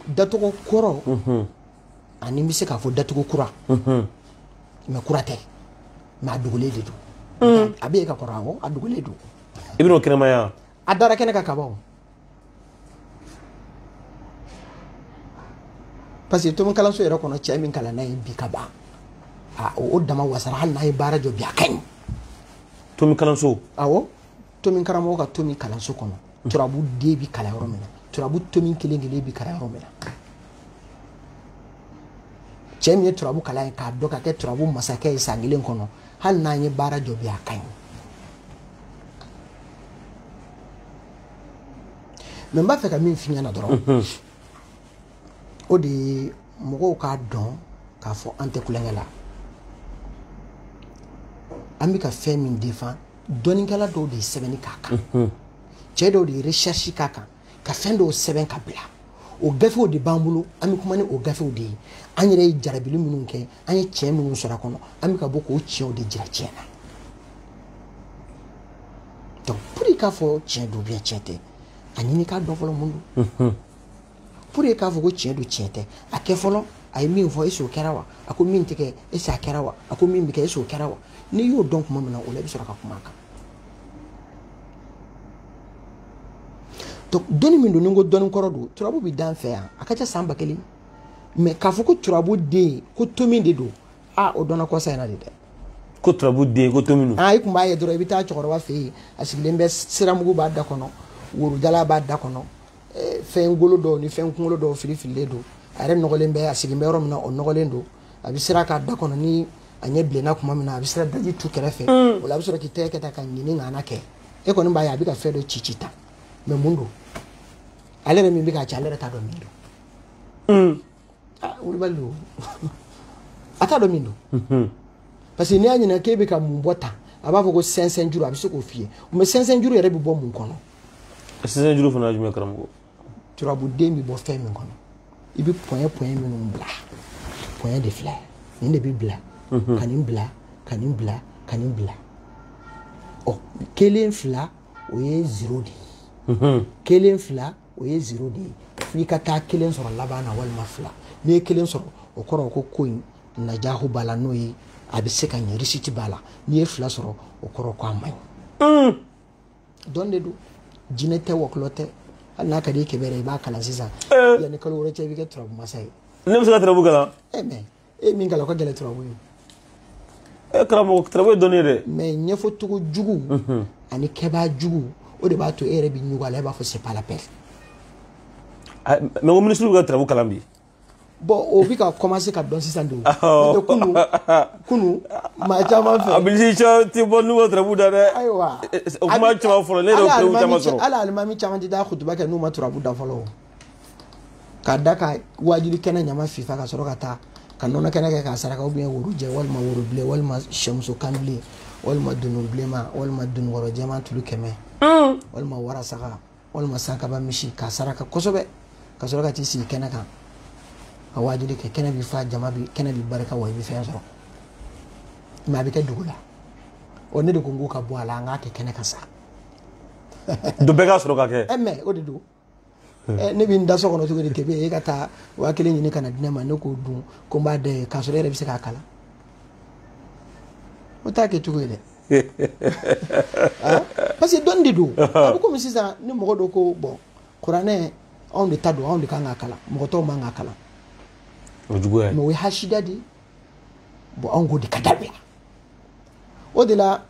dacogo kɔrɔ ani n bɛ se k'a fɔ dacogo kura mais kura tɛ mais a dogolen de don a bɛ e ka kɔrɔ awɔ a dogolen don i bɛn'o kɛnɛmaya a dara kɛnɛ ka kabaw parce que tomi kalanso yɛrɛ kɔnɔ cɛ min kalan n'a ye bi ka ban o dama wasara hali n'a ye baara jɔ bi a ka ɲi tomi kalanso awɔ tomi karamɔgɔ ka tomi kalanso kɔnɔ turabu den bi kalan yɔrɔ min na turabu tomi kelen kelen bi kalan yɔrɔ min na cɛ min ye turabu kalan ye k'a dɔn ka kɛ turabu masakɛ ye san kelen kɔnɔ hali n'a ye baara jɔ bi a ka ɲi mais n b'a fɛ ka min f'i ɲɛna dɔrɔn o de ye mɔgɔw k'a dɔn k'a fɔ an tɛ kulonkɛ la an bɛ ka fɛn min défend dɔnnikɛla dɔw de ye sɛbɛnni k'a kan cɛ dɔw de ye recherche k'a kan ka fɛn dɔw sɛbɛn ka bila o gafew de b'an bolo an bɛ kuma ni o gafew de ye an yɛrɛ ye jarabili minnu kɛ an ye tiɲɛ minnu sɔrɔ a kɔnɔ an bɛ ka bɔ k'o tiɲɛw de jira tiɲɛ na donc pour i k'a fɔ tiɲɛ don bien tiɲɛ tɛ a ɲini k'a dɔn fɔlɔ mun don pour i k'a fɔ ko tiɲɛ don tiɲɛ tɛ a kɛ fɔlɔ a ye min fɔ est-ce que o kɛra wa a ko min tɛ kɛ est-ce que a kɛra wa a ko min bɛ kɛ est-ce que o kɛra wa n'i y'o dɔn tuma min na o la i bɛ sɔrɔ ka kuma a kan donc dɔnni min don ni n ko dɔnni kɔrɔ don turabu bɛ dan fɛ yan a ka ca san 1000 mais k'a fɔ ko turabu den ko tomi de don ah o donna ko sa ina de ko turabu den ko to minu ah ikum ba ye doro ibita chokoro ba fe asigilen be siramugu ba da kono wuru jala ba da kono fen golo do ni fen kunkolo do fili fili do are nogolen be asigin be yoro mina o nogolen do abi sira ka da kono ni anye blena kuma mina abi sira daji tu kerefe wala abi sura kiteke ta kan ngini ngana ke e ko ni ba ya bi ka fe do chichita me mundo ale me bi ka chale ta do mindo wuri ballo ata do mindo parce que ni anyina ke bi ka mumbota aba fo ko 500 juru abi se ko fie o me 500 juru yere bi bo mun kono 500 juru fana jume karamo turabu dembi bo fe min kono ibi point min bla point de fleur ni de bi bla kanin bla oh kelen fla o ye 0 di kelen fla o ye 0 di fi ka ta kelen soro labana wal mafla ni kelen soro o koro ko koin na jahu bala no yi abi se ka nyeri siti bala ni fla soro o koro ko amay donde du jinete woklote na ka de ke bere ba kala sisa ya ne kalo wore chebi ke turabu masai nem sa turabu kala mais min kala ko gele turabu karamo turabu donere mais nyefo tugo jugu ani keba jugu o de ba to ere bi nyugo ala ba fo c'est pas la peine mais au ministre du turabu kalambi bon o bi ka commencer ka don sisa ndo kunu ma chama fe abilisi cha ti bonu turabu da de aywa o kuma chama folo ne do turabu chama soro ala almami chama di da khutuba ke no ma turabu da folo ka daka wajiri kena nyama fifa ka soro ka ta kanona kena ka saraka ubien wuru je wal ma wuru ble wal ma shamsu kanble wal ma dunu blema wal ma dunu woro jama tulu keme wal ma wara saka wal ma sanka ba mishi ka saraka kosobe ka soro ka ti si kena ka awajiri ke kena bi fa jama bi kena bi baraka wa bi fa soro ma bi ka dugula onne de kungu ka bo ala nga ke kena ka sa do bega soro ka ke emme o de do ne bi nda sokono to de kebe e kata wa kele ni kana dinama ne ko dun ko ba de ka so re bi se ka kala o ta ke to gele parce que don de do abu ko misisa ni mo do ko bon qur'ane on de tado on de kan kala mo to ma kala o jugo no we hashida di bo on go di kadabla o de la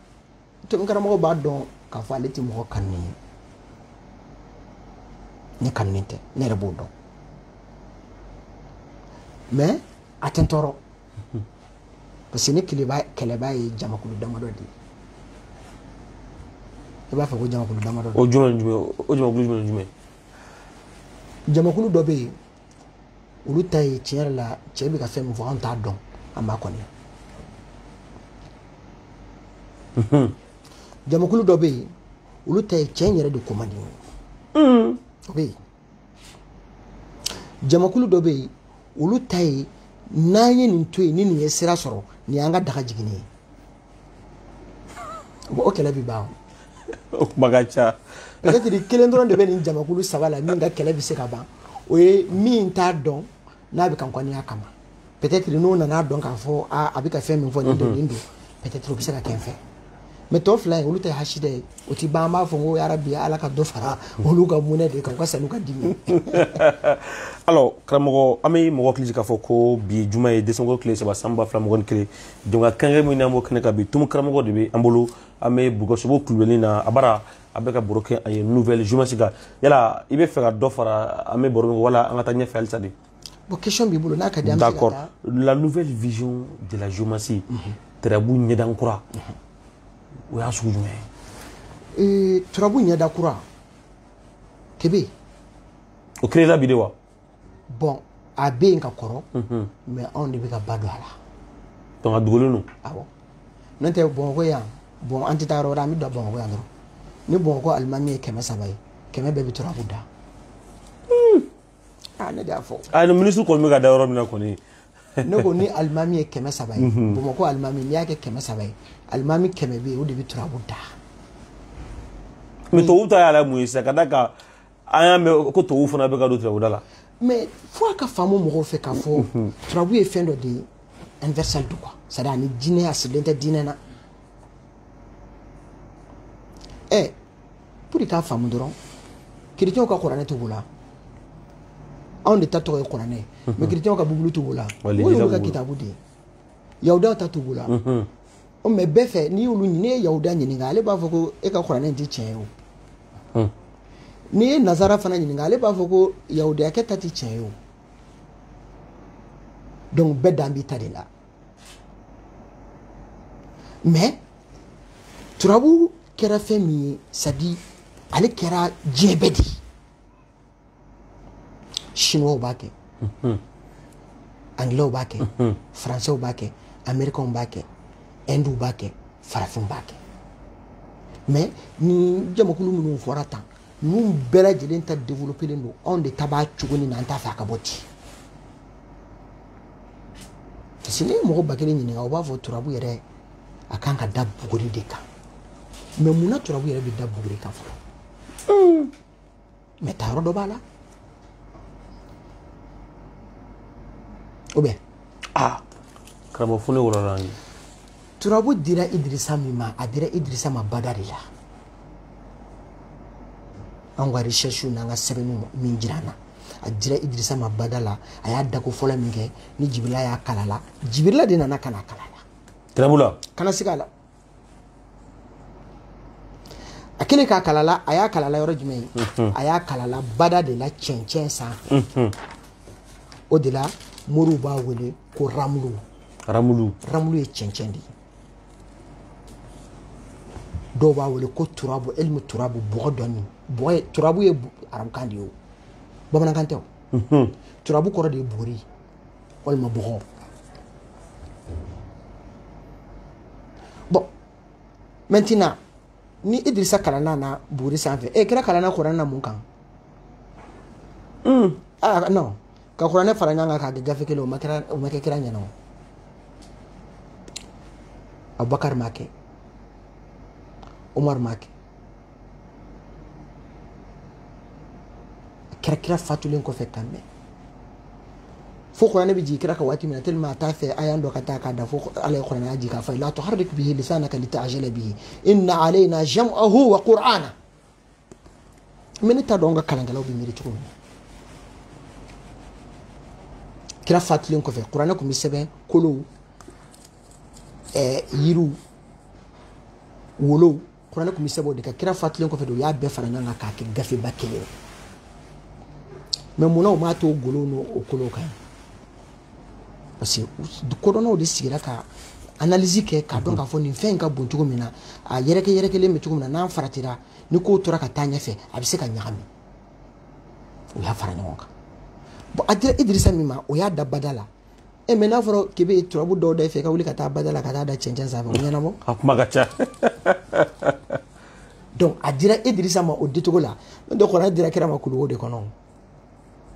to ngara mo ba don ka fa leti mo kan ni kaninte ne rebo do mais atentoro parce que ne keleba e jamakulu damado di e ba fa ko jamakulu damado o jamakulu jamakulu do be ulu tay tiere la chebi ka fem vo anta don amba koni jamakulu do be ulu tay chenyere de komandi okay jamakulu do be ulu tay nanye ntoy ni ni esira soro ni anga daga jigini bo okela bi bawo o magacha peut-être di kelendron de be ni jamakulu sabala mi nga kele bi se ka ba o ye mi ta don na bi kan kwani akama peut-être no na don ka fo a abi ka fe mi fo ni do lindo peut-être bi se ka kenfe mais to fly ulu tay hashide o ti ba ma fo ngo ya rabbi ala ka do fara ulu ka mune de kan ko sanu ka dimi alors kramo ami mo kliji ka fo ko bi juma e desongo kle se ba samba flam gon kle jonga kangre mo nyambo kene ka bi tum kramo de bi ambolo ame bugo so kulweli na abara abeka boroke ay nouvelle juma siga yala ibe fera do fara ame boroke wala ngata nya fel sadi bon question bi bolo na ka diam d'accord la nouvelle vision de la jumasi trabu nyedankura o ya sugu jume trabu nyedakura kebe o créer la vidéo bon a be nka koro mais on de ka bado ala donc adugolo no awo nante bon ko ya bon antitaro rami do bon ko ya no ni bon ko almami keme sabay keme be bi trabu da ne da fo no ministre ko mi ga da yoro mi na ko ni ne ko ni almami keme sabay bon ko almami ni yake keme sabay almami keme be o de bi trabu da mais to uta ya la mu isa kadaka aya me ko to ufuna be ga do trabu da la mais faut que famo mo fait ka fo trabu e fendo de universal do quoi ça da ni dîner accident dîner na pour ka famo doron chrétien ka qur'an to bula on de tato e qur'an mais chrétien ka bubulu to bula o ka kitabu de yahuda ta tugula o me be fe ni ulu ni yahuda ni ngale ba foko e ka Qur'an ti chen yo ni nazara fana ni ngale ba foko yahuda ke tati chen yo donc be dambi tadela mais turabu kera femi sadi ale kera jebedi chinois ba ke anglais ba ke français ba ke américain ba ke hindou ba ke farafin ba ke mais ni jamakulu minnu fɔra tan ninnu bɛɛ lajɛlen ta développé len don anw de ta b'a cogo ni n'an t'a fɛ a ka bɔ ten parce que ni mɔgɔ ba kelen ɲininka o b'a fɔ turabu yɛrɛ a kan ka da buguri de kan mais munna turabu yɛrɛ bɛ da buguri kan fɔlɔ mais taayɔrɔ dɔ b'a la ou bien karamɔgɔ fo ne wɔrɔla n ye turabu dira Idrissa min ma a dira Idrissa ma bada de la an ka recherche n'an ka sɛbɛnniw min jira an na a dira Idrissa ma bada la a y'a dako fɔlɔ min kɛ ni Jibirila y'a kala la Jibirila de nana ka na kala la tirabu la kana sigi a la a kelen k'a kala la a y'a kala la yɔrɔ jumɛn ye a y'a kala la bada de la cɛncɛn sanfɛ o de la moriw b'a wele ko ramulu ramulu ye cɛncɛn de ye dɔw b'a wele ko turabu elmu turabu bɔgɔ dɔnni bɔgɔ ye turabu ye arabukan de ye o bamanankan tɛ o turabu kɔrɔ de ye buguri walima bɔgɔ bon maintenant ni Idrissa kalanna na buguri sanfɛ kira kalanna kuranɛ na mun kan non ka kuranɛ fara ɲɔgɔn kan k'a kɛ gafe kelen o ma kɛ kira ɲɛna o Abubakar m'a kɛ Umar m'a kɛ kira fatulen kɔfɛ kan mɛn fo kuranɛ bɛ jigin kira ka waati min na tellement a t'a fɛ a y'an dɔ ka taa k'a da fo ala ye kuranɛ jigin k'a fɔ la tuharrik bihi lisanaka lita'jala bihi inna alayna jam'ahu wa qur'ana mais ne t'a dɔn an ka kalankɛlaw bɛ miiri cogo min na kira fatulen kɔfɛ kuranɛ tun bɛ sɛbɛn kolow yiriw wolow kuranɛ tun bɛ sɛbɛn o de kan kira fatulen kɔfɛ de u y'a bɛɛ fara ɲɔgɔn kan k'a kɛ gafeba kelen mais munna u m'a to o golow n'o kolow kan parce que kodɔnnaw de sigira ka analyse kɛ k'a dɔn k'a fɔ nin fɛn in ka bon cogo min na a yɛrɛkɛlen bɛ cogo min na n'an faratira ni kow tora ka taa ɲɛfɛ a bɛ se ka ɲagami u y'a fara ɲɔgɔn kan bon a dira Idrissa min ma o y'a da bada la mais n'a fɔra k'i bɛ turabu dɔw da i fɛ i ka wuli ka taa bada la ka taa da cɛncɛn sanfɛ o ɲɛnabɔ a kuma ka ca donc a dira Idrissa ma o dicogo la n'o tɛ kuranɛ dira kira ma kuluwo de kɔnɔ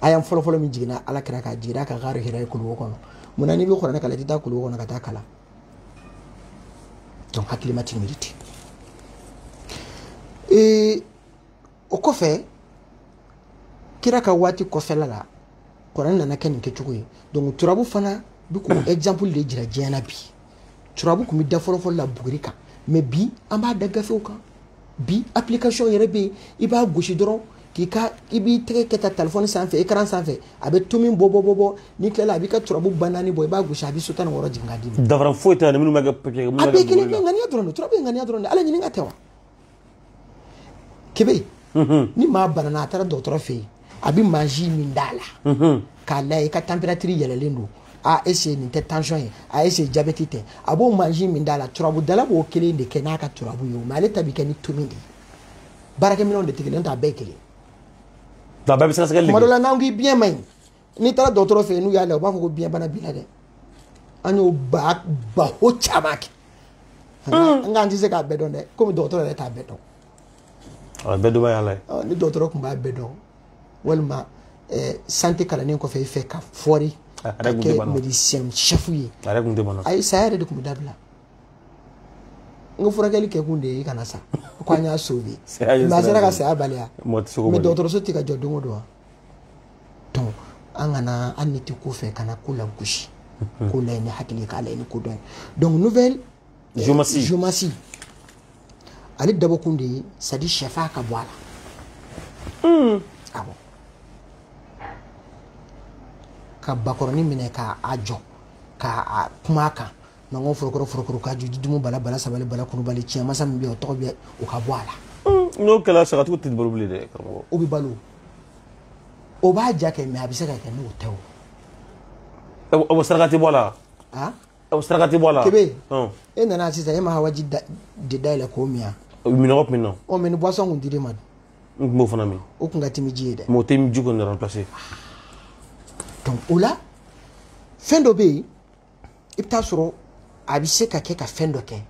a y'an fɔlɔ min jiginna ala kira k'a jigira a ka gari hira ye kuluwo kɔnɔ munna n'i bɛ kuranɛ kalan i tɛ taa kuluwo kɔnɔ ka taa kalan donc hakili ma ti miiri ten o kɔfɛ kira ka waati kɔfɛla la kuranɛ nana kɛ nin kɛcogo ye donc turabu fana bɛ k'o exemple de jira diɲɛ na bi turabu tun bɛ da fɔlɔ la buguri kan mais bi an b'a da gafew kan bi application yɛrɛ bɛ yen i b'a gosi dɔrɔn i b'i tɛgɛ kɛ ta téléphone sanfɛ écran sanfɛ a bɛ to min bɔ n'i tilala a b'i ka turabu ba naani bɔ i b'a gosi a bɛ so tan ni wɔɔrɔ jigin k'a d'i ma. dafara foyi t'a ni minnu bɛ kɛ papiye a bɛɛ kelen bɛ ŋaniya dɔrɔn de turabu ye ŋaniya dɔrɔn de ala ɲininka tɛ wa kebe ni maa banana a taara dɔgɔtɔrɔ fɛ yen a bɛ mansin min d'a la k'a lajɛ i ka température yɛlɛlen don ese nin tɛ tension ye ese diabète tɛ a b'o mansin min d'a la turabu dala b'o kelen de kɛ n'a ka turabu ye mais ale ta bɛ kɛ ni tomi de ye baarakɛminɛnw de tɛ kelen n'o tɛ a bɛɛ ye kelen. da bɛɛ bɛ sɛgɛsɛgɛli tuma dɔ la n'an ko i biyɛn man ɲi n'i taara dɔgɔtɔrɔ fɛ yen n'u y'a lajɛ u b'a fɔ ko biyɛn bana b'i la dɛ an y'o baho caman kɛ an k'an tɛ se k'a bɛɛ dɔn dɛ komi dɔgɔtɔrɔ yɛrɛ t'a bɛɛ dɔn. a bɛɛ dɔ b'a y'a la ye. ni dɔgɔtɔrɔ tun b'a bɛɛ dɔn walima santé kalannen kɔfɛ i fɛ ka fɔri ka kɛ médecin chef ye a yɛrɛ tun tɛ bana ayi saya yɛrɛ de tun bɛ dabila n ko furakɛli kɛ kun de ye i kana sa ko an y'a sauvé mais a sera ka saya baliya mais dɔgɔtɔrɔso tɛ ka jɔ don o don wa donc an kana hali ni tɛ ko fɛ kana ko lagosi ko layɛ ni hakili ye k'a layɛ ni ko dɔn ye donc nouvelle jomasi ale dabɔkun de ye c'est à dire sɛfa ka bɔ a la awɔ ka bakɔrɔni minɛ k'a jɔ k'a kuma a kan nango foro ka ju dumu bala bala sabali bala kunu bali tiɲɛ masa min bɛ o tɔgɔ bɛ o ka bɔ a la n'o kɛla sagatigiw tɛ balo bilen dɛ karamɔgɔ o bɛ balo o b'a ja kɛ mɛ a bɛ se ka kɛ n'o tɛ o o saraka tɛ bɔ a la o saraka tɛ bɔ a la kebe e nana sisan e ma waji de dayɛlɛ k'o min yan minɔgɔ tun bɛ na ɔ mɛ ni boisson kun dir'i ma dun n tun b'o fana min o kun ka timi ji ye dɛ mɛ o tɛ ji kɔni remplacer donc o la fɛn dɔ bɛ yen i bɛ taa sɔrɔ a bɛ se ka kɛ ka fɛn dɔ kɛ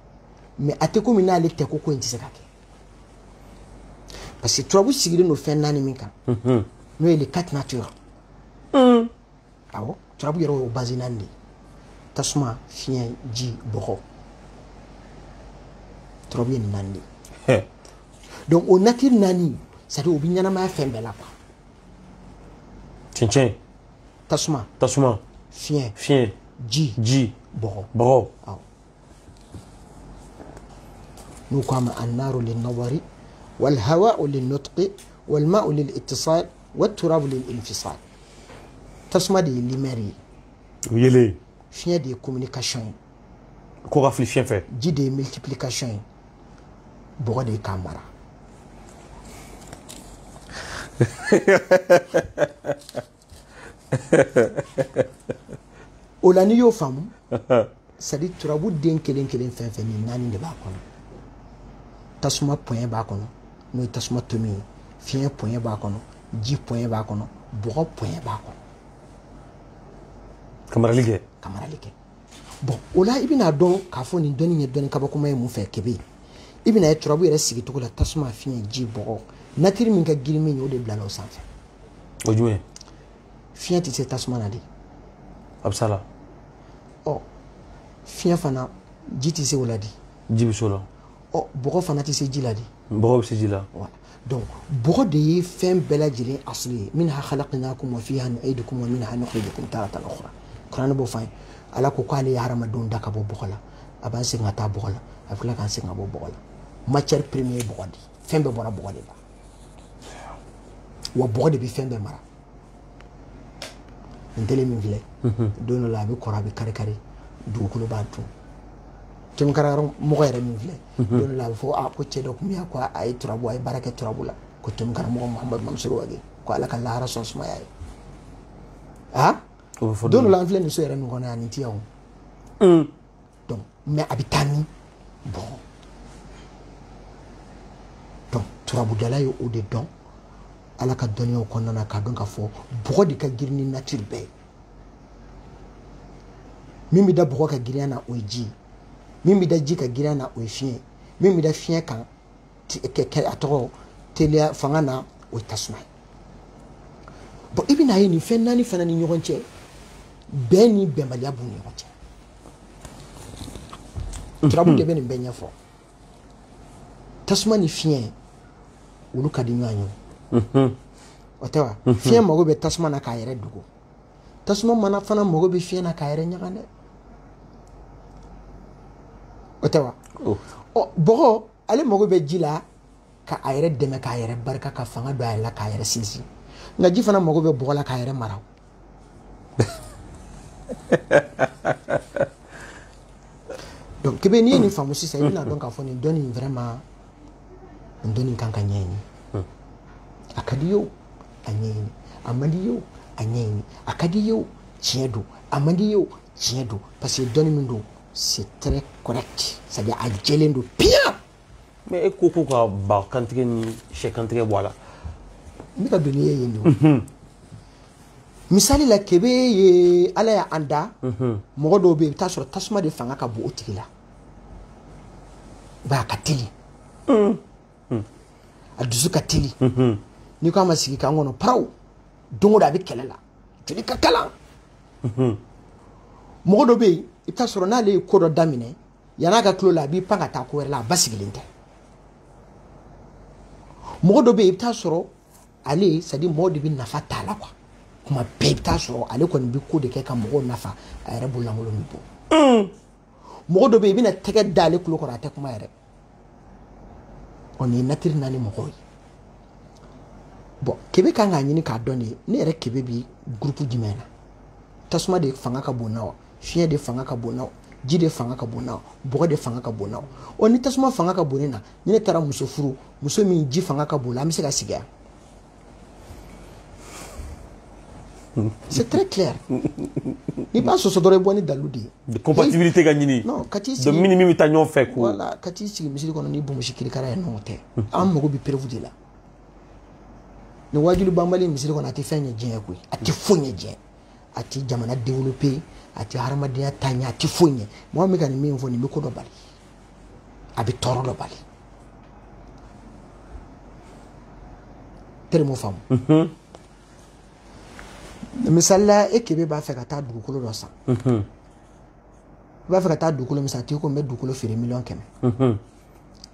mɛ a tɛ komi n'ale tɛ ko in tɛ se ka kɛ parce que turabu sigilen don fɛn naani min kan n'o ye les 4 natures awɔ turabu yɛrɛ y'o base naani de ye tasuma fiɲɛ ji bɔgɔ turabu ye nin naani de ye donc o nature naani c'est à dire o bɛ ɲɛnamaya fɛn bɛɛ la quoi cɛncɛn tasuma fiɲɛ ji bɔgɔ awɔ n'u ko a ma annaru linnadari walhawa'u linnutqi walma'u lilittisal watturabu lilinfisal tasuma de ye lumière ye o yelen fiɲɛ de ye communication ye ko ka fili fiɲɛ fɛ ji de ye multiplication ye bɔgɔ de ye k'a mara o la n'i y'o faamu c'est à dire turabu den kelen kelen fɛn fɛn nin naani de b'a kɔnɔ tasuma poɲɛ b'a kɔnɔ n'o ye tasuma tomi ye fiɲɛ poɲɛ b'a kɔnɔ ji poɲɛ b'a kɔnɔ bɔgɔ poɲɛ b'a kɔnɔ ka marali kɛ bon o la i bɛna dɔn k'a fɔ nin dɔnni ye dɔnni kabakoma ye mun fɛ kebe i bɛna ye turabu yɛrɛ sigi cogo la tasuma fiɲɛ ji bɔgɔ natiri min ka girin min ye o de bilala o sanfɛ o jumɛn fiɲɛ tɛ se tasuma na de a bɛ s'a la ɔ fiɲɛ fana ji tɛ se o la de ji bɛ se o la ɔ bɔgɔ fana tɛ se ji la de bɔgɔ bɛ se ji la donc bɔgɔ de ye fɛn bɛɛ lajɛlen asili ye minha khalaqnakum wa fiha nu'idukum wa minha nukhrijukum taratan ukhra kuranɛ b'o fɔ an ye ala ko k'ale ye hadamadenw da ka bɔ bɔgɔ la a b'an segin ka taa bɔgɔ la a bɛ tila k'an segin ka bɔ bɔgɔ la matière première ye bɔgɔ de fɛn bɛɛ bɔra bɔgɔ de la wa bɔgɔ de bɛ fɛn bɛɛ mara nin tele min filɛ don dɔ la a bɛ kɔrɔ a bɛ kari kari dugukolo b'a dun cɛmikara mɔgɔ yɛrɛ min filɛ don dɔ la a bɛ fɔ a ko cɛ dɔ tun bɛ yan ko a ye turabu a ye baara kɛ turabu la ko cɛmikara mɔgɔ muhamadu mamusoro wage ko ala ka lahara sɔn sumaya ye don dɔ la an filɛ nin so yɛrɛ min kɔnɔ yan nin tɛ yan o donc mais a bɛ taa min bɔgɔ donc turabudala ye o de dɔn ala ka dɔnniyaw kɔnɔna na k'a dɔn k'a fɔ bɔgɔ de ka girin ni nature bɛɛ ye min bɛ da bɔgɔ ka girinya na o ye ji min bɛ da ji ka girinya na o ye fiɲɛ min bɛ da fiɲɛ kan a tɔgɔ teliya fanga na o ye tasuma ye bon i bɛna ye nin fɛn naani fana ni ɲɔgɔn cɛ bɛn ni bɛnbaliya b'u ni ɲɔgɔn cɛ turabu de bɛ nin bɛɛ ɲɛfɔ tasuma ni fiɲɛ olu ka di ɲɔgɔn ye o tɛ wa fiɲɛ mago bɛ tasuma na k'a yɛrɛ dogo tasuma mana fana mago bɛ fiɲɛ na k'a yɛrɛ ɲaga dɛ o tɛ wa ɔ bɔgɔ ale mago bɛ ji la ka a yɛrɛ dɛmɛ k'a yɛrɛ barika ka fanga don a yɛrɛ la k'a yɛrɛ sinsin nka ji fana mago bɛ bɔgɔ la k'a yɛrɛ mara donc kebe n'i ye nin faamu sisan i bɛna dɔn k'a fɔ nin dɔnni in vraiment nin dɔnni kan ka ɲɛɲini a ka di ye o a ɲɛɲini a man di ye o a ɲɛɲini a ka di ye o tiɲɛ don a man di ye o tiɲɛ don parce que dɔnni min don c'est très correct c'est à dire a jɛlen don bien mais e ko ko ka ba kantigɛ ni sɛ kantigɛ bɔ a la n bɛ ka don n'i ye yen de o misali la kebe ye ala y'an da mɔgɔ dɔw bɛ yen i bɛ taa sɔrɔ tasuma de fanga ka bon o tigi la a ka teli a dusu ka teli n'i ko a ma sigi k'an kɔnɔ paraw don o don a bɛ kɛlɛ la joli ka kalan mɔgɔ dɔ bɛ yen i bɛ taa sɔrɔ n'ale ye ko dɔ daminɛ yan'a ka tulo la a b'i pan ka taa ko wɛrɛ la a ba sigilen tɛ mɔgɔ dɔ bɛ yen i bɛ taa sɔrɔ ale c'est à dire mɔgɔw de bɛ nafa t'a la quoi kuma bɛɛ i bɛ taa sɔrɔ ale kɔni bɛ ko de kɛ ka mɔgɔw nafa a yɛrɛ bolo lankolon bɛ bɔ mɔgɔ dɔ bɛ yen i bɛna tɛgɛ da ale tulo kɔrɔ a tɛ kuma yɛrɛ ɔ nin ye natiri naani mɔgɔw ye bon kebe kan k'a ɲini k'a dɔn de ne yɛrɛ kebe bi groupe jumɛn na tasuma de fanga ka bon na wa fiɲɛ de fanga ka bon na wa ji de fanga ka bon na bɔgɔ de fanga ka bon na o ni tasuma fanga ka bon na ni ne taara muso furu muso min ji fanga ka bon la an bɛ se ka sigi yan c'est très clair ni b'a sɔsɔ dɔrɔn i bɔ ni dalu de ye compatibilité ka ɲini non ka t'i sigi donc min ni min bɛ taa ɲɔgɔn fɛ ko voilà ka t'i sigi misiri kɔnɔ ni bamusi kirikara ye non tɛ an mago bɛ preuve de la ni wajulu banbali misiri kɔnɔ a tɛ fɛn ɲɛ diɲɛ koyi a tɛ foyi ɲɛ diɲɛ a tɛ jamana développer a tɛ hadamadenya taa ɲɛ a tɛ foyi ɲɛ mɔgɔ min ka nin min fɔ nin bɛ ko dɔ bali a bɛ tɔɔrɔ dɔ bali tɛrɛ m'o faamu misalila e kebe b'a fɛ ka taa dugukolo dɔ san i b'a fɛ ka taa dugukolo min san t'i ko n bɛ dugukolo feere 100,000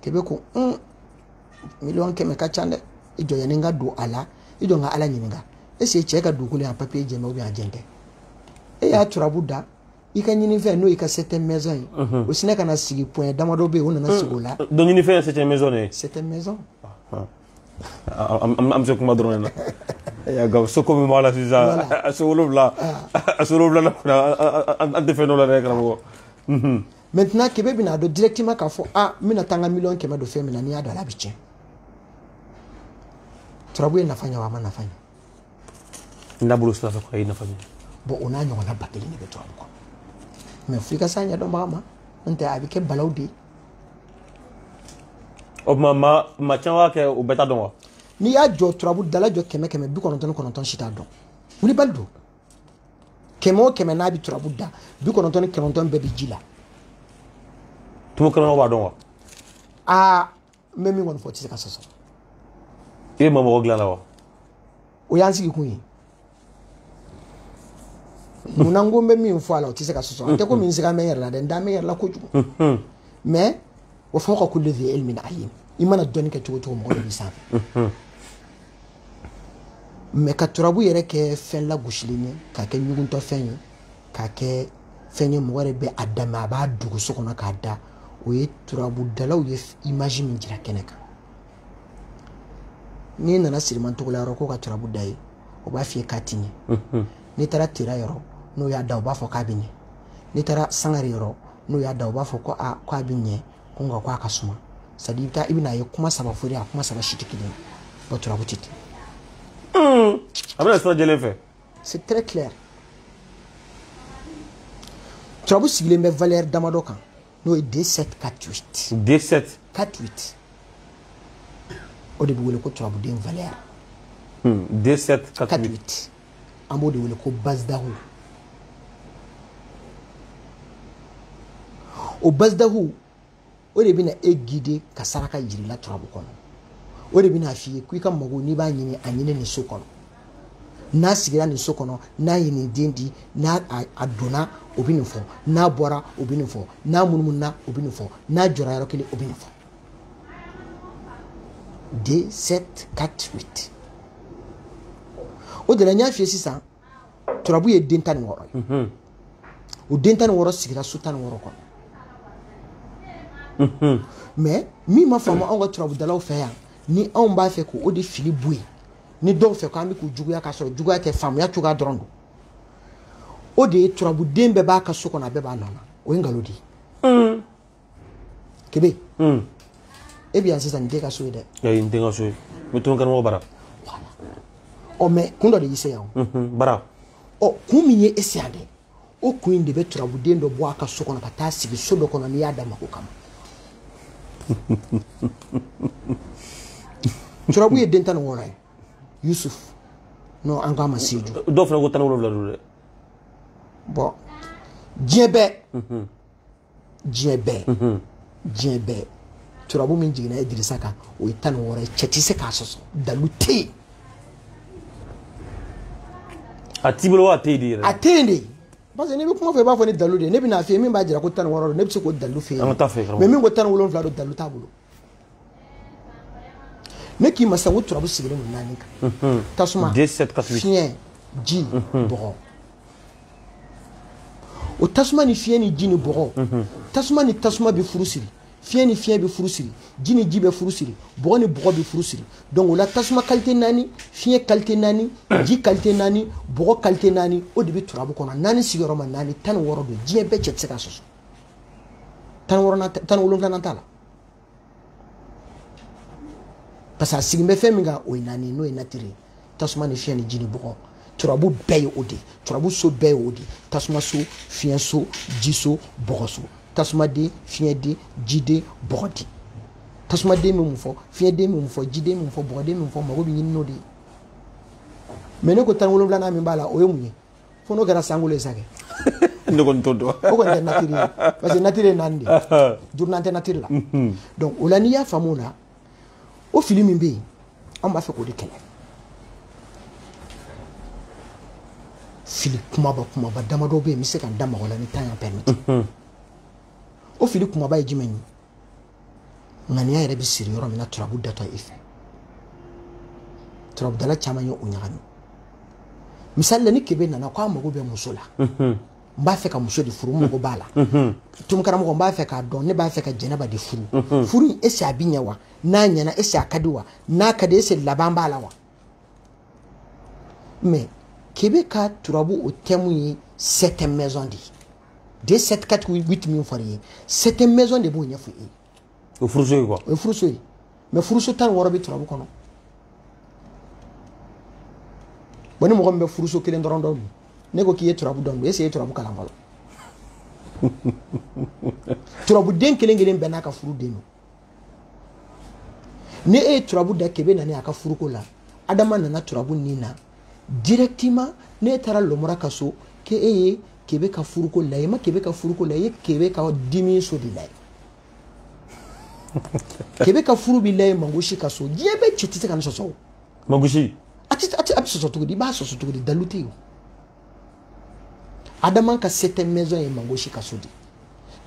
kebe ko 100,000 ka ca dɛ i jɔ yanni n ka don a la i jɔ n ka ala ɲininka est-ce que cɛ ka dugukolo yan papier jɛmɛ ou bien a jɛn tɛ e y'a turabu da i ka ɲinifɛn n'o y'i ka septième maison ye o sinɛ ka na sigi point damadɔ bɛ yen o nana sigi o la donc ɲinifɛn ye septième maison de ye septième maison an bɛ se kuma dɔrɔn de la soko min b'a la sisan a se 7 a se 7 an tɛ fɛn dɔ la dɛ karamɔgɔ maintenant kebe bɛna dɔn directement k'a fɔ n bɛna taa n ka 100,000 don fɛn min na n'i y'a don a la a bɛ tiɲɛ turabu ye nafa ɲɛ wa a ma nafa ɲɛ n'a bolo sira fɛ ko a ye nafa ɲɛ bon o n'a ɲɔgɔnna ba kelen de bɛ turabu kɔnɔ mais f'i ka s'a ɲɛdɔnbaga ma n'o tɛ a bɛ kɛ balawu de ye o tuma maa caman b'a kɛ o bɛɛ t'a dɔn wa n'i y'a jɔ turabu dala jɔ 100,99 si t'a dɔn wulibali don 100 o 100 n'a bɛ turabu da 99 bɛɛ bɛ ji la tumu kɛnɛma b'a dɔn wa n bɛ min kɔni fɔ o tɛ se ka sɔsɔ i ye mɔgɔ dilan la wa o y'an sigi kun ye munna n ko n bɛ min fɔ a la o tɛ se ka sɔsɔ an tɛ ko min sigi an bɛ n yɛrɛ la dɛ n da n bɛ n yɛrɛ la kojugu mais wa fawqa kulli dhi ilmin alim i mana dɔnni kɛ cogo cogo mɔgɔ dɔ b'i sanfɛ mais ka turabu yɛrɛ kɛ fɛn lagosilen ye k'a kɛ ɲuguntɔ fɛn ye k'a kɛ fɛn ye mɔgɔ yɛrɛ bɛ a dama a b'a dogo so kɔnɔ k'a da o ye turabu dalaw ye image min jira kɛnɛ kan n'i nana sirimantogola yɔrɔ ko ka turabu da ye o b'a f'i ye k'a ti ɲɛ n'i taara tera yɔrɔ n'o y'a da o b'a fɔ k'a bɛ ɲɛ n'i taara sangare yɔrɔ n'o y'a da o b'a fɔ ko k'a bɛ ɲɛ ko nka k'a ka suma c'est à dire i bɛna ye kuma 3 fɔli a kuma 3 si tɛ kelen ye turabu tɛ ten a bɛna sira jɛlen fɛ c'est très clair turabu sigilen bɛ valeur damadɔ kan n'o ye D748 D748 o de bɛ wele ko turabuden valeur D748 an b'o de wele ko bazdahu o bazdahu o de bɛna e guider ka saraka jira i la turabu kɔnɔ o de bɛna f'i ye ko i ka mago n'i b'a ɲini a ɲini nin so kɔnɔ n'a sigira nin so kɔnɔ n'a ye nin den di n'a a donna o bɛ nin fɔ n'a bɔra o bɛ nin fɔ n'a munumununa o bɛ nin fɔ n'a jɔra yɔrɔ kelen o bɛ nin fɔ D748 o de la n y'a f'i ye sisan turabu ye den 16 ye o den 16 sigira so 16 kɔnɔ mais min ma faamu anw ka turabudalaw fɛ yan ni anw b'a fɛ k'o de fili bɔ yen ni dɔw fɛ k'an bɛ k'u juguya k'a sɔrɔ juguya tɛ faamuya cogoya dɔrɔn don o de ye turabuden bɛɛ b'a ka so kɔnɔ a bɛɛ b'a nɔ na o ye nkalon de ye kebe e bɛ yan sisan nin tɛ ka so ye dɛ n tɛ n ka so ye n bɛ to n karamɔgɔ bara ɔ mais kun dɔ de y'i se yan o bara ɔ kun min ye e se yan dɛ o kun in de bɛ turabuden dɔ bɔ a ka so kɔnɔ ka taa sigi so dɔ kɔnɔ n'i y'a da mako kama turabu ye den 16 ye Yusuf non an k'a ma Seju dɔw fana ko 17 don dɛ bon diɲɛ bɛɛ turabu min jiginna Idrissa kan o ye 16 ye cɛ tɛ se k'a sɔsɔ dalu tɛ yen a t'i bolo wa a tɛ yen de yɛrɛ a tɛ yen de parce que n'i bɛ kuma fɔ i b'a fɔ ni dalu de ye ne bɛna f'i ye min b'a jira ko 16 don ne bɛ se k'o dalu f'i ye an ka taa fɛ mais min ko 17 don dalu t'a bolo ne k'i ma sisan ko turabu sigilen don 4 kan tasuma fiɲɛ ji bɔgɔ o tasuma ni fiɲɛ ni ji ni bɔgɔ tasuma ni tasuma bɛ furu siri fiɲɛ ni fiɲɛ bɛ furu siri ji ni ji bɛ furu siri bɔgɔ ni bɔgɔ bɛ furu siri donc o la tasuma qualité 4 fiɲɛ qualité 4 ji qualité 4 bɔgɔ qualité 4 o de bɛ turabu kɔnɔ 4 sigiyɔrɔma 4 16 don diɲɛ bɛɛ cɛ tɛ se ka sɔsɔ tan wolonfilana t'a la parce que a sigin bɛ fɛn min kan o ye naani n'o ye natire tasuma ni fiɲɛ ni ji ni bɔgɔ turabu bɛɛ ye o de turabu so bɛɛ ye o de tasuma so fiɲɛ so ji so bɔgɔ so tasuma den fiɲɛ den ji den bɔgɔ den tasuma den bɛ mun fɔ fiɲɛ den bɛ mun fɔ ji den bɛ mun fɔ bɔgɔ den bɛ mun fɔ mago bɛ ɲini n'o de ye mais ne ko tan wolonfilana min b'a la o ye mun ye fo n'o kɛra sankolo ye sa kɛ ne kɔni t'o dɔn o kɔni tɛ natire ye parce que natire ye naani de jurunan tɛ natire la donc o la n'i y'a faamu o la o fili min bɛ yen an b'a fɛ k'o de kɛlɛ fili kumaba damadɔ bɛ yen n bɛ se ka n da maga o la ni temps y'a permettre o fili kumaba ye jumɛn ye ŋaniya yɛrɛ bɛ siri yɔrɔ min na turabu datɔ i fɛ turabudala caman ye o ɲagami misali la ni kebe nana ko a mago bɛ muso la n b'a fɛ ka muso de furu n mago b'a la tun karamɔgɔ n b'a fɛ k'a dɔn ne b'a fɛ ka jɛnɛba de furu furu in est-ce a bɛ ɲɛ wa n'a ɲɛna est-ce a ka di wa n'a ka di est-ce laban b'a la wa mais kebe ka turabu o thème ye cette maison de 7 4 8 min fɔra i ye cette maison de b'o ɲɛfɔ i ye o furuso ye quoi o ye furuso ye mais furuso 16 bɛ turabu kɔnɔ bon ni mɔgɔ min bɛ furuso kelen dɔrɔn dɔn ne ko k'i ye turabu dɔn est-ce que i ye turabu kalan fɔlɔ turabu den kelen kelen bɛɛ n'a ka furu den don ni e ye turabu da kebe nani a ka furuko la adama nana turabu nin na directement ne taara lɔmɔra ka so ke e ye kebe ka furuko la i ma kebe ka furuko la i ye kebe ka dimi so de la kebe ka furu bi la ye mangosi ka so diɲɛ bɛɛ ci tɛ se ka ne sɔsɔ o mangosi a bɛ sɔsɔ cogo di i b'a sɔsɔ cogo di dalu tɛ yen adama ka cette maison ye mangosi ka so de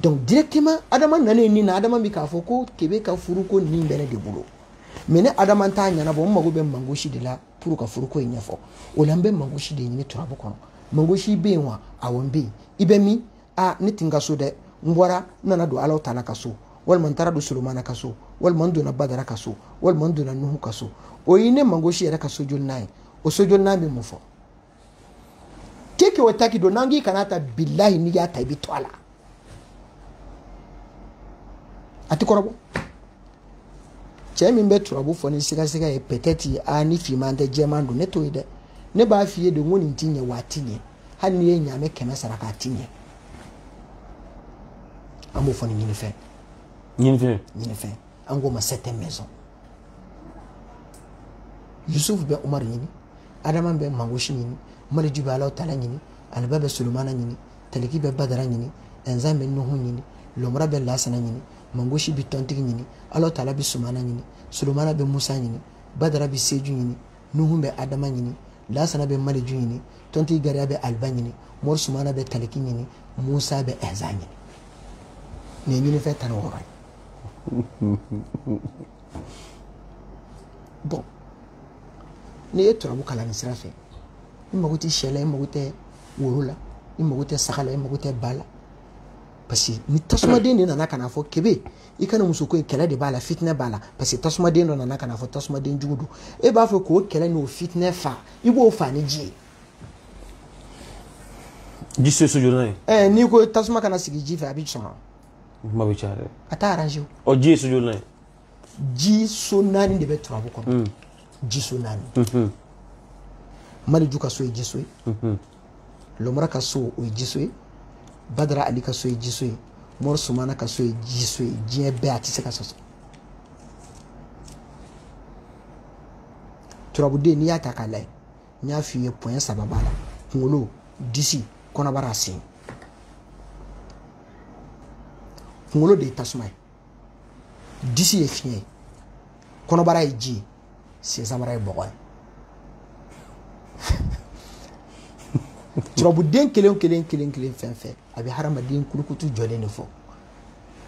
donc directement adama nanen nin na adama bi k'a fɔ ko kebe ka furuko nin bɛ ne de bolo mais ne adama t'a ɲɛnabɔ n mago bɛ mangosi de la pour ka furuko in ɲɛfɔ o la n bɛ mangosi de ɲini turabu kɔnɔ mangosi bɛ yen wa awɔ n bɛ yen i bɛ min ne tɛ n ka so dɛ n bɔra n nana don Alahu Taala ka so walima n taara don Solomana ka so walima n donna Badara ka so walima n donna Nuhu ka so o ye ne mangosi yɛrɛ ka sojolinan ye o sojolinan bɛ mun fɔ keke o taki don n'an k'i kana ta bilahi n'i y'a ta i bɛ to a la a tɛ kɔrɔbɔ cɛ min bɛ turabu fɔ ni sigasɛgɛ ye peut-être ni finman tɛ jɛman don ne t'o ye dɛ ne b'a f'i ye de n ko nin t'i ɲɛ wa a t'i ɲɛ hali n'i ye ɲaamɛ 100 sara k'a t'i ɲɛ an b'o fɔ ni ɲinifɛn ɲinifɛn an k'o ma cette maison Yusuf bɛ Umar ɲini Adama bɛ mangosi ɲini Maliju bɛ Alahu Taala ɲini Aliba bɛ Solomana ɲini Taliki bɛ Badara ɲini Ɛnzan bɛ Nuhu ɲini Lɔmura bɛ Lasana ɲini mangosi bɛ Tɔntigi ɲini Alahu Taala bɛ Sumana ɲini Solomana bɛ Musa ɲini Badara bɛ Seju ɲini Nuhu bɛ Adama ɲini Lasana bɛ Maliju ɲini Tɔntigi Gariya bɛ Aliba ɲini Mor Sumana bɛ Taliki ɲini Musa bɛ Ɛnzan ɲini nin ye ɲinifɛn 16 ye bon n'i ye turabu kalan nin sira fɛ i mago tɛ sɛ la i mago tɛ woro la i mago tɛ saga la i mago tɛ ba la parce que ni tasumaden de nana ka na fɔ kebe i kana muso ko in kɛlɛ de b'a la fitinɛ b'a la parce que tasumaden dɔ nana ka na fɔ tasumaden jugu don e b'a fɔ k'o kɛlɛ n'o fitinɛ fa i b'o fa ni ji ye ji so sojolinan ye n'i ko tasuma kana sigi ji fɛ a bɛ sɔn kuma bɛ caya dɛ a t'a arrange o ji ye sojolinan ye ji so 4 de bɛ turabu kɔnɔ ji so 4 Maliju ka so ye ji so ye Lɔmura ka so o ye ji so ye Badara Ali ka so ye ji so ye Mor Sumana ka so ye ji so ye diɲɛ bɛɛ a tɛ se ka sɔsɔ turabuden n'i y'a ta k'a lajɛ n y'a f'i ye point 3 b'a la kunkolo disi kɔnɔbara sen kunkolo de ye tasuma ye disi ye fiɲɛ ye kɔnɔbara ye ji ye sensamara ye bɔgɔ ye turabuden kelen fɛn fɛn a bɛ hadamaden kulukutu jɔlen de fɔ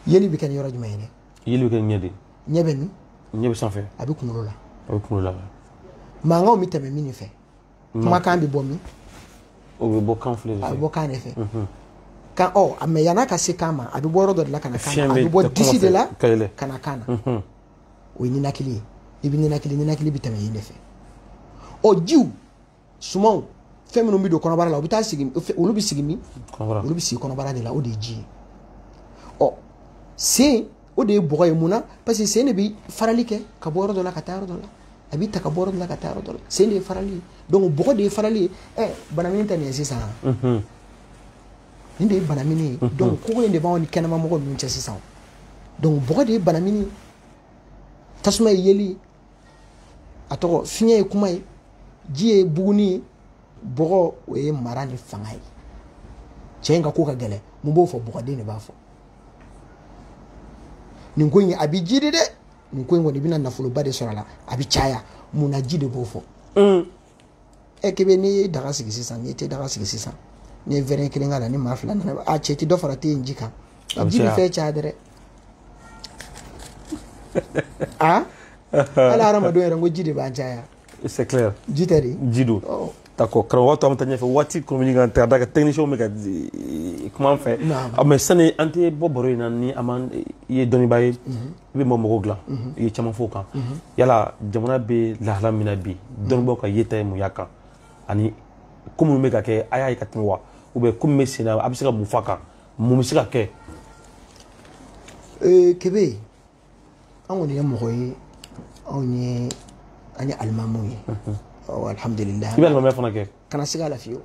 yeli bɛ kɛ ni yɔrɔ jumɛn ye dɛ yeli bɛ kɛ ɲɛ de ɲɛ bɛ min ɲɛ bɛ sanfɛ a bɛ kunkolo la mankanw bɛ tɛmɛ min fɛ kumakan bɛ bɔ min o bɛ bɔ kan filɛ de fɛ a bɛ bɔ kan de fɛ kan mais yan'a ka se kan ma a bɛ bɔ yɔrɔ dɔ de la ka na kan na a bɛ bɔ disi de la ka na kan na o ye ninakili ye i bɛ ninakili bɛ tɛmɛ yen de fɛ jiw sumanw fɛn minnu bɛ don kɔnɔbara la u bɛ taa sigi olu bɛ sigi min olu bɛ sigi kɔnɔbara de la o de ye ji ye sen o de ye bɔgɔ ye mun na parce que sen de bɛ farali kɛ ka bɔ yɔrɔ dɔ la ka taa yɔrɔ dɔ la a b'i ta ka bɔ yɔrɔ dɔ la ka taa yɔrɔ dɔ la sen de ye farali ye donc bɔgɔ de ye farali ye banamini tɛ nin ye sisan nin de ye banamini ye donc kogo in de b'anw ni kɛnɛma mɔgɔ ninnu cɛ sisan donc bɔgɔ de ye banamini ye tasuma ye yeli a tɔgɔ fiɲɛ ye kuma ye ji ye buguni ye bɔgɔ o ye mara ni fanga ye cɛ in ka ko ka gɛlɛn mun b'o fɔ bɔgɔden de b'a fɔ nin ko in a bɛ ji de dɛ nin ko in kɔni i bɛna nafoloba de sɔrɔ a la a bɛ caya mun na ji de b'o fɔ kebe n'i ye daga sigi sisan n'i tɛ daga sigi sisan n'i ye verre kelen k'a la ni maa fila nana cɛ ti dɔ fara te yen ji kan ji bɛ fɛn caya dɛ hali hadamadenw yɛrɛ n ko ji de b'an caya c'est clair ji tɛ de ji don d'accord karamɔgɔ to an bɛ taa ɲɛfɛ waati kɔnɔmini kan tɛ ka da ka technicien bɛ ka kuma an fɛ mais sani an tɛ bɔ baro in na ni an ma i ye dɔnnibaa ye i bɛ mɔgɔw dilan i ye caman fɔ o kan yala jamana bɛ lahala min na bi dɔnnibaaw ka yeta ye mun y'a kan ani ko minnu bɛ ka kɛ a y'a ye ka tɛmɛ wa ou bien ko min bɛ sen na a bɛ se ka mun fɔ a kan mun bɛ se ka kɛ kebe an kɔni ye mɔgɔ ye an ye alimamuw ye alhamdulillah i bɛ alimamiya fana kɛ kana siga la fiyewu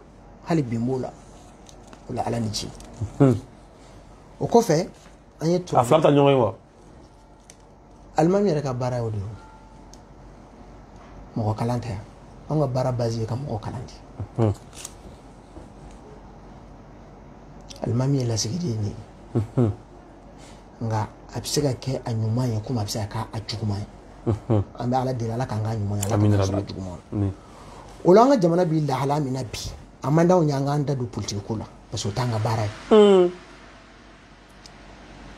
hali bi n b'o la o la ala ni ci o kɔfɛ an ye a fila bɛ taa ɲɔgɔn ye wa alimami yɛrɛ ka baara y'o de ye mɔgɔ kalan tɛ yan an ka baara base ye ka mɔgɔ kalan de alimami ye lasigiden ye nka a bɛ se ka kɛ a ɲuman ye komi a bɛ se ka kɛ a juguman ye an bɛ ala deli ala k'an ka ɲuman ye ala k'an sɔrɔ juguman na o la an ka jamana bɛ lahala min na bi a man d'anw ye an k'an da don politiki ko la parce que o t'an ka baara ye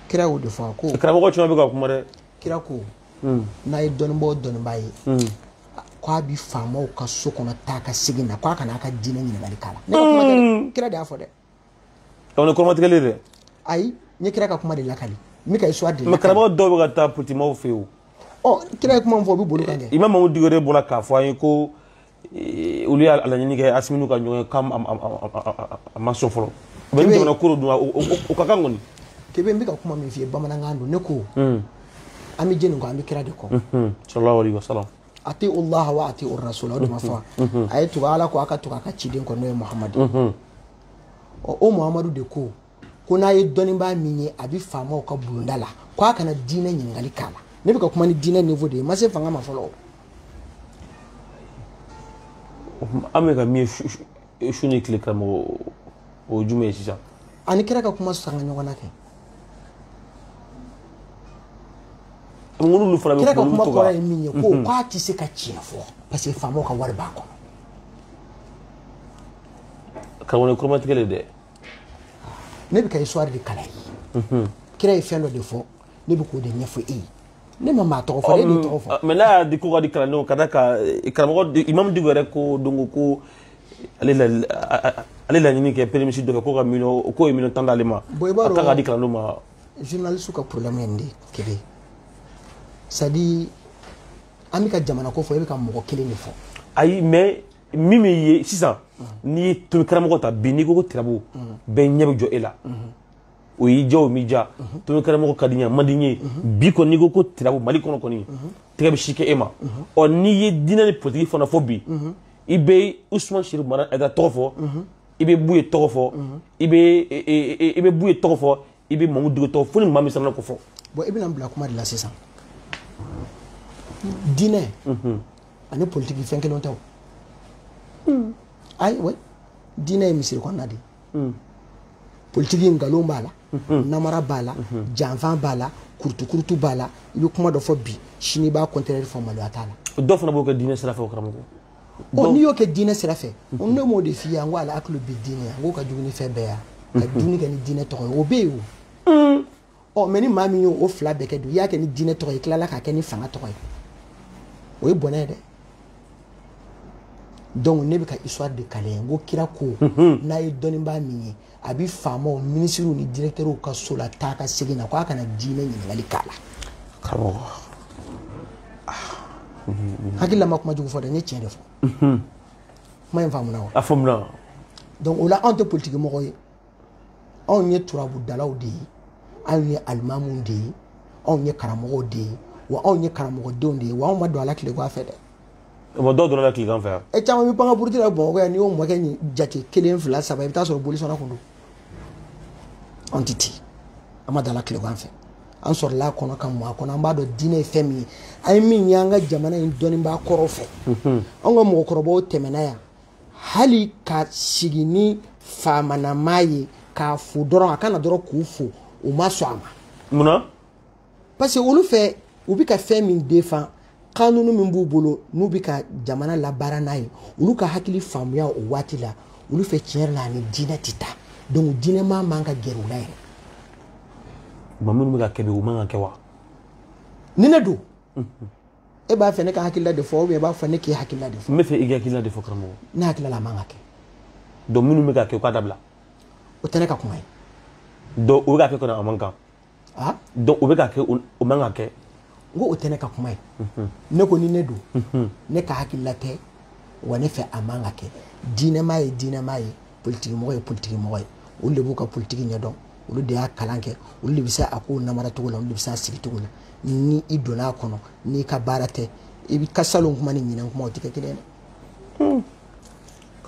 kira y'o de fɔ ko karamɔgɔ caman bɛ ka kuma dɛ kira ko n'a ye dɔnnibaa o dɔnnibaa ye k'a bɛ faamaw ka so kɔnɔ taa ka segin na k'a kana a ka diinɛ ɲininkali k'a la ne ka kuma tɛ dɛ kira de y'a fɔ dɛ donc ni kɔrɔmatigɛli dɛ ayi n ye kira ka kuma de lakali n bɛ ka histoire de mais karamɔgɔ dɔw bɛ ka taa politimɔgɔw fɛ yen o kira ye kuma min fɔ o bɛ bolo kan kɛ imam Mamudu Dikko bɔra k'a fɔ an ye ko olu y'a laɲini kɛ Asimilu ka ɲɔgɔn ye k'a ma sɔn fɔlɔ u bɛ ni jamana ko dɔ dun o ka kan kɔni kebe n bɛ ka kuma min f'i ye bamanankan don ne ko an bɛ jeni kɔ an bɛ kira de kɔ sallallahu alaihi wasallam ati Allah wa ati ar-rasul o de ma fɔ a ye tugu ala ko a ka tugu a ka ciden kɔ n'o ye Muhamadu o Muhamadu de ko n'a ye dɔnnibaa min ye a bɛ faamaw ka bulonda la k'a kana diinɛ ɲininkali k'a la ne bɛ ka kuma ni diinɛ niveau de ye ma se fanga ma fɔlɔ an bɛ ka min ye su ni tile karamɔgɔ o ye jumɛn ye sisan ani kira ka kuma sanga ɲɔgɔn na kɛ kira ka kuma kɔrɔ ye min ye ko k'a tɛ se ka tiɲɛ fɔ parce que faamaw ka wari b'a kɔnɔ karamɔgɔ ni kɔrɔmatigɛli dɛ ne bɛ ka histoire de kalan ye kira ye fɛn dɔ de fɔ ne bɛ k'o de ɲɛfɔ e ye ne ma maa tɔgɔ fɔ e de tɔgɔ fɔ mais n'a y'a di ko ka di kalandenw ka da ka karamɔgɔ imam Dikko yɛrɛ ko donc ko ale laɲini kɛ premier ministre dɔ fɛ ko ka million ko ye million 10 d'ale ma a kan ka di kalandenw ma journaliste ka problème ye nin de kelen c'est à dire an bɛ ka jamana ko fɔ e bɛ ka mɔgɔ kelen de fɔ ayi mais min bɛ ye sisan n'i ye tomi karamɔgɔ ta bi n'i ko ko tirabu bɛɛ ɲɛ bɛ jɔ e la o y'i diya o m'i diya tomi karamɔgɔ ka di n ye a man di n ye bi kɔni n'i ko ko tirabu mali kɔnɔ kɔni tɛgɛ bɛ si kɛ e ma ɔ n'i ye diinɛ ni politiki fana fɔ bi i bɛ Usumani Sɛrifu Mara Hayidara tɔgɔ fɔ i bɛ Buye tɔgɔ fɔ i bɛ Buye tɔgɔ fɔ i bɛ Mamudu Dikko tɔgɔ fo ni maa min sera ko fɔ bon i bɛna bila kuma de la sisan diinɛ ani politiki fɛn kelen tɛ o ayi oui diinɛ ye misiri kɔnɔna de politiki nkalon b'a la namara b'a la janfan b'a la kurutukurutu b'a la i bɛ kuma dɔ fɔ bi sini i b'a contraire fɔ maloya t'a la dɔw fana b'o kɛ diinɛ sira fɛ o karamɔgɔ n'i y'o kɛ diinɛ sira fɛ ne m'o de f'i ye n ko ala hakili bɛ diinɛ n ko ka jugu ni fɛn bɛɛ ye ka dumuni kɛ ni diinɛ tɔgɔ ye o bɛ yen o mais ni maa min y'o fila bɛɛ kɛ dun i y'a kɛ ni diinɛ tɔgɔ ye i tilala k'a kɛ ni fanga tɔgɔ ye o ye bɔnɛ ye dɛ donc ne bɛ ka histoire de kalan n ko kira ko n'a ye dɔnnibaa min ye a bɛ faamaw ministres ni directeurs ka so la taa ka segin na k'a kana diinɛ ɲininkali k'a la karamɔgɔ hakili la ma kuma jugu fɔ dɛ n ye tiɲɛ de fɔ kuma in faamuna wa a faamuna donc o la anw tɛ politiki mɔgɔ ye anw ye turabudalaw de ye anw ye alimamu de ye anw ye karamɔgɔw de ye wa anw ye karamɔgɔdenw de ye wa anw ma don ala tilegan fɛ dɛ o dɔw dɔrɔn la tilegan fɛ e caman bɛ pan ka buruti la Bamakɔ yan n'i y'o mɔkɛ jate 1 2 3 i bɛ taa sɔrɔ bolisɔnna kun don anw tɛ ten an ma don ala tilegan fɛ an sɔrɔla a kɔnɔ ka mɔ a kɔnɔ an b'a dɔn diinɛ ye fɛn min ye an ye min ye an ka jamana in dɔnnibaa kɔrɔw fɛ anw ka mɔgɔkɔrɔbaw tɛmɛna yan hali ka sigi ni faamanamaa ye k'a fo dɔrɔn a kana dɔrɔn k'u fo u ma sɔn a ma munna parce que olu fɛ u bɛ ka fɛn min defan kanunu min b'u bolo n'u bɛ ka jamana labaara n'a ye olu ka hakili faamuya o waati la olu fɛ tiɲɛ yɛrɛ la ani diinɛ tɛ taa donc diinɛmaa man ka gɛrɛ u la yɛrɛ minnu bɛ ka kɛ bi u man ka kɛ wa ni ne don e b'a fɛ ne ka hakilila de fɔ ou bien e b'a fɔ ne k'i hakilila de fɔ n bɛ fɛ i ka hakilila de fɔ karamɔgɔ ne hakilila a man ka kɛ donc minnu bɛ ka kɛ u ka dabila o tɛ ne ka kuma ye donc u bɛ ka kɛ kɔnɔ a man kan donc u bɛ ka kɛ o man ka kɛ n ko o tɛ ne ka kuma ye ne ko ni ne don ne ka hakilila tɛ wa ne fɛ a man ka kɛ diinɛmaa ye diinɛmaa ye politikimɔgɔ ye politikimɔgɔ ye olu de b'u ka politiki ɲɛdɔn olu de y'a kalan kɛ olu de bɛ se a kow namara cogo la olu de bɛ se a sigi cogo la ni i donna a kɔnɔ n'i ka baara tɛ i bɛ ka salon kuma ni ɲinɛn kuma o tɛ kɛ kelen ye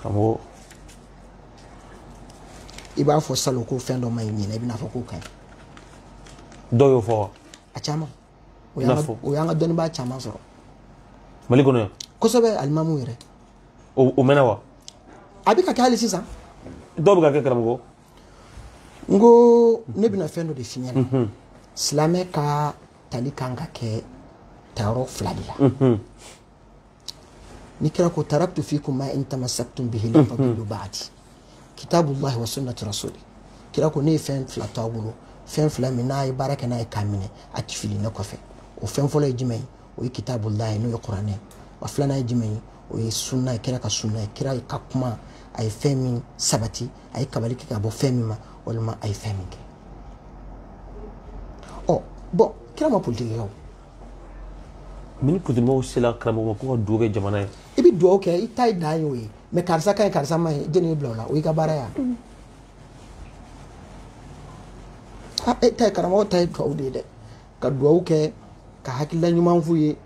karamɔgɔ i b'a fɔ salon ko fɛn dɔ ma ɲi ɲinɛn i bɛna fɔ k'o ka ɲi dɔw y'o fɔ wa a caman o y'an ka dɔnnibaa caman sɔrɔ mali kɔnɔ yan kosɛbɛ alimamu yɛrɛ o mɛnna wa a bɛ ka kɛ hali sisan dɔw bɛ ka kɛ karamɔgɔ n ko ne bɛna fɛn dɔ de f'i ɲɛna silamɛ ka tali kan ka kɛ tayɔrɔ 2 de la ni kira ko taraktu fikum ma in tamassaktum bihi lan tadillu ba'di kitabullahi wa sunnati rasuli kira ko ne ye fɛn 2 to a bolo fɛn 2 min n'a ye baara kɛ n'a ye k'a minɛ a tɛ fili ne kɔfɛ o fɛn fɔlɔ ye jumɛn ye o ye kitabullahi n'o ye kuranɛ wa filanan ye jumɛn ye o ye sunna ye kira ka sunna ye kira ka kuma a ye fɛn min sabati a ye kabali kɛ ka bɔ fɛn min ma walima a ye fɛn min kɛ ɔ bɔn kira ma politiki kɛ o ni politikimɔgɔw sela karamɔgɔ ma ko ka duwawu kɛ jamana ye i bɛ duwawu kɛ i ta ye dan ye o ye mɛ karisa ka ɲi karisa ma ɲi jɛni bila o la o y'i ka baara ye e ta ye karamɔgɔ ta ye duwawu de ye dɛ ka duwawu kɛ ka hakilila ɲuman f'u ye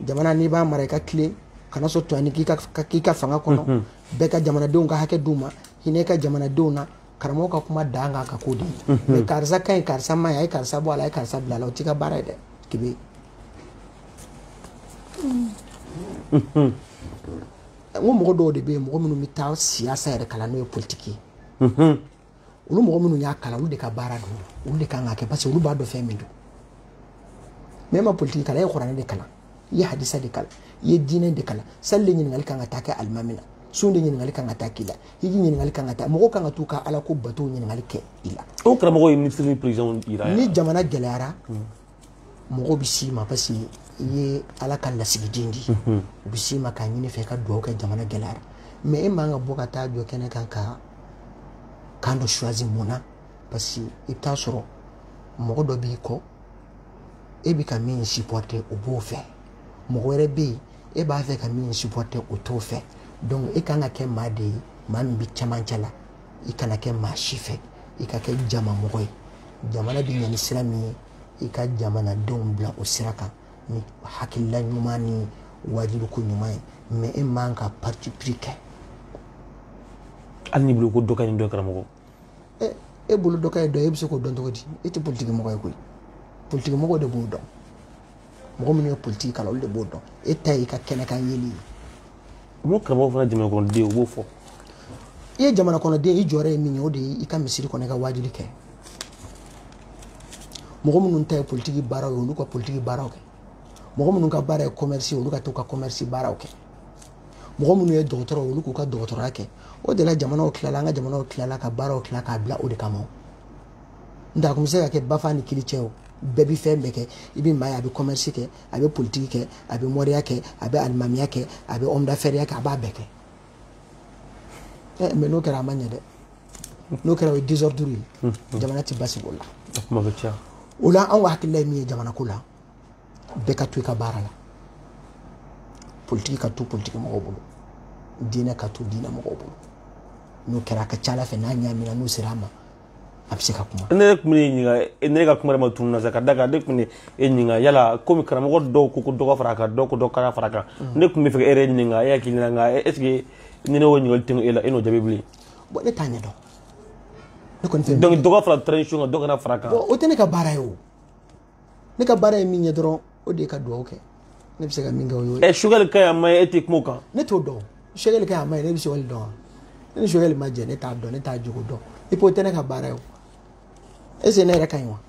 jamana n'i b'a mara i ka tile kana sɔn tɔɲani k'i ka fanga kɔnɔ bɛɛ ka jamanadenw ka hakɛ d'u ma hinɛ ka jamanadenw na karamɔgɔ ka kuma dan kan ka ko de ye mɛ karisa ka ɲi karisa ma ɲi a ye karisa bɔ a la a ye karisa bila a la o t'i ka baara ye dɛ kebe n ko mɔgɔ dɔw de bɛ yen mɔgɔ minnu bɛ taa siyasa yɛrɛ kalan n'o ye politiki ye olu mɔgɔ minnu y'a kalan olu de ka baara don olu de kan ka kɛ parce que olu b'a dɔn fɛn min don mɛ e ma politiki kalan e ye kuranɛ de kalan i ye hadisa de kalan i ye diinɛ de kalan sali de ɲininkali kan ka taa kɛ alimami na sun de ɲininkali kan ka taa k'i la hiji ɲininkali kan ka taa mɔgɔw kan ka t'u ka ala ko batow ɲininkali kɛ i la o karamɔgɔ ye ministre ni président yira ni jamana gɛlɛyara mɔgɔw bɛ s'i ma parce que i ye ala ka lasigiden di u bɛ s'i ma k'a ɲini fɛ ka duwawu kɛ jamana gɛlɛyara mɛ e man ka bɔ ka taa jɔ kɛnɛ kan ka kan dɔ choisir mun na parce que i bɛ taa sɔrɔ mɔgɔ dɔ b'i kɔ e bɛ ka min supporter o b'o fɛ mɔgɔ wɛrɛ bɛ yen e b'a fɛ ka min supporter o t'o fɛ donc e kan ka kɛ maa de ye maa min bɛ cɛmancɛ la i kana kɛ maa si fɛ i ka kɛ jamamɔgɔ ye jamana bɛ ɲɛ ni sira min ye i ka jamanadenw bila o sira kan ni hakilila ɲuman ni wajiluko ɲuman ye mɛ e man ka parti pris kɛ hali n'i bolo ko dɔ ka ɲi dɔ karamɔgɔ e bolo dɔ ka ye dɔ ye e bɛ se k'o dɔn cogo di e tɛ politikimɔgɔ ye koyi politikimɔgɔw de b'o dɔn mɔgɔ minnu ye politiki kalan olu de b'o dɔn e ta ye i ka kɛnɛkan yeli ye o karamɔgɔ fana jamana kɔnɔden o b'o fɔ i ye jamana kɔnɔden i jɔyɔrɔ ye min ye o de ye i ka misiri kɔnɔ i ka wajuli kɛ mɔgɔ minnu ta ye politiki baaraw ye olu ka politiki baaraw kɛ mɔgɔ minnu ka baara ye commerce olu ka t'u ka commerce baaraw kɛ mɔgɔ minnu ye dɔgɔtɔrɔ olu k'u ka dɔgɔtɔrɔya kɛ o de la jamanaw tilala an ka jamanaw tilala ka baaraw tila k'a bila o de kama n tɛ a kun bɛ se ka kɛ bafa ni kili cɛ o bɛɛ bɛ fɛn bɛɛ kɛ i bɛ maa ye a bɛ commerce kɛ a bɛ politiki kɛ a bɛ mɔriya kɛ a bɛ alimamiya kɛ a bɛ homme d'affaires kɛ a b'a bɛɛ kɛ mɛ n'o kɛra a ma ɲɛ dɛ n'o kɛra o ye désordre ye jamana tɛ basigi o la o la anw ka hakilila ye min ye jamana ko la bɛɛ ka to i ka baara la politiki ka to politiki mɔgɔw bolo diinɛ ka to diinɛ mɔgɔw bolo n'o kɛra a ka ca ala fɛ n'a ɲaamina n'u sera a ma abse ka kuma ne kumni nyinga ne ka kuma ma tunna zaka daga de kumni nyinga yala komi karamo go do ko do ka faraka do ko do ka faraka ne kummi fe ere nyinga ya kilina nga est-ce que ni ne woni ngol tinga ela eno jabibli bo ne tanya do ne kon fe donc do ka fara transition do ka faraka o tene ka bara yo ne ka bara mi nya dron o de ka do okay ne bise ka minga yo e sugal kay amay etik muka ne to do sugal kay amay ne bise wal do ne sugal ma je ne ta do ne ta jugo do ipo tene ka bara yo ese ne ra kaywa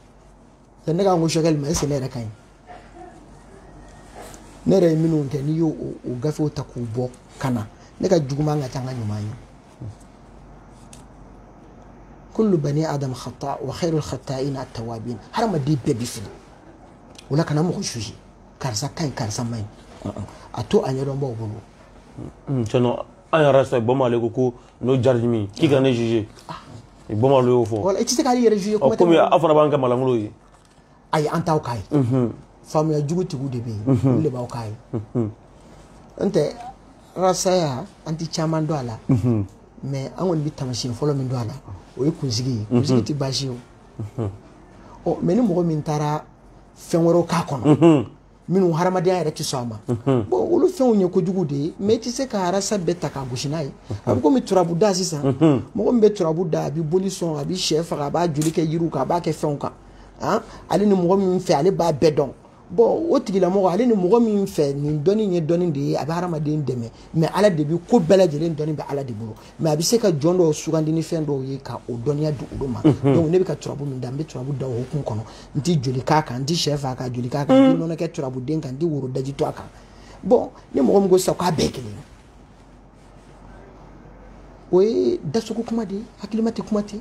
ne ka ngo sugal ma ese ne ra kay ne ra minu nke ni yo o gafe o takubo kana ne ka juguma nga tanga nyumanyi kullu bani adam khata wa khairul khata'in at-tawabin har ma di bebi fi wala kana mo shuji karsa kan karsa mai ato anyado mbo bulu chono aya rasta boma le ko no jarjimi ki ga ne juger boma le fo wala ci ka yere juger ko mi afana banka malangulo yi ay antaw kay famu ya juguti gude be le baw kay ante rasaya anti chaman do ala mais angon bi tamashin folo min do ala o yi kunzigi ti bashi o meni mo min tara fenworo ka kono minu haramadiya yɛrɛ ti sɔn a ma bon olu fɛnw ye kojugu de ye mais i ti se ka arasa bɛɛ ta k'a gosi n'a ye a bɛ komi turabu da sisan mɔgɔ min bɛ turabu da a bɛ boli sɔn a bɛ sɛ faga a b'a joli kɛ yiriw kan a b'a kɛ fɛnw kan ale ni mɔgɔ min fɛ ale b'a bɛɛ dɔn bon o tigilamɔgɔ ale ni mɔgɔ min fɛ nin dɔnni ye dɔnni de ye a bɛ hadamaden dɛmɛ mais ala de bɛ ko bɛɛ lajɛlen dɔnni bɛ ala de bolo mais a bɛ se ka jɔn dɔw sugandi ni fɛn dɔw ye ka o dɔnniya di olu ma donc ne bɛ ka turabu min da n bɛ turabu da o hukumu kɔnɔ n ti joli k'a kan n ti sɛ faga ka joli k'a kan n ti nɔnɔ kɛ turabuden kan n ti woro daji to a kan bon ni mɔgɔ min ko sisan k'a bɛɛ kelen o ye dasogo kuma de ye hakilima tɛ kuma ten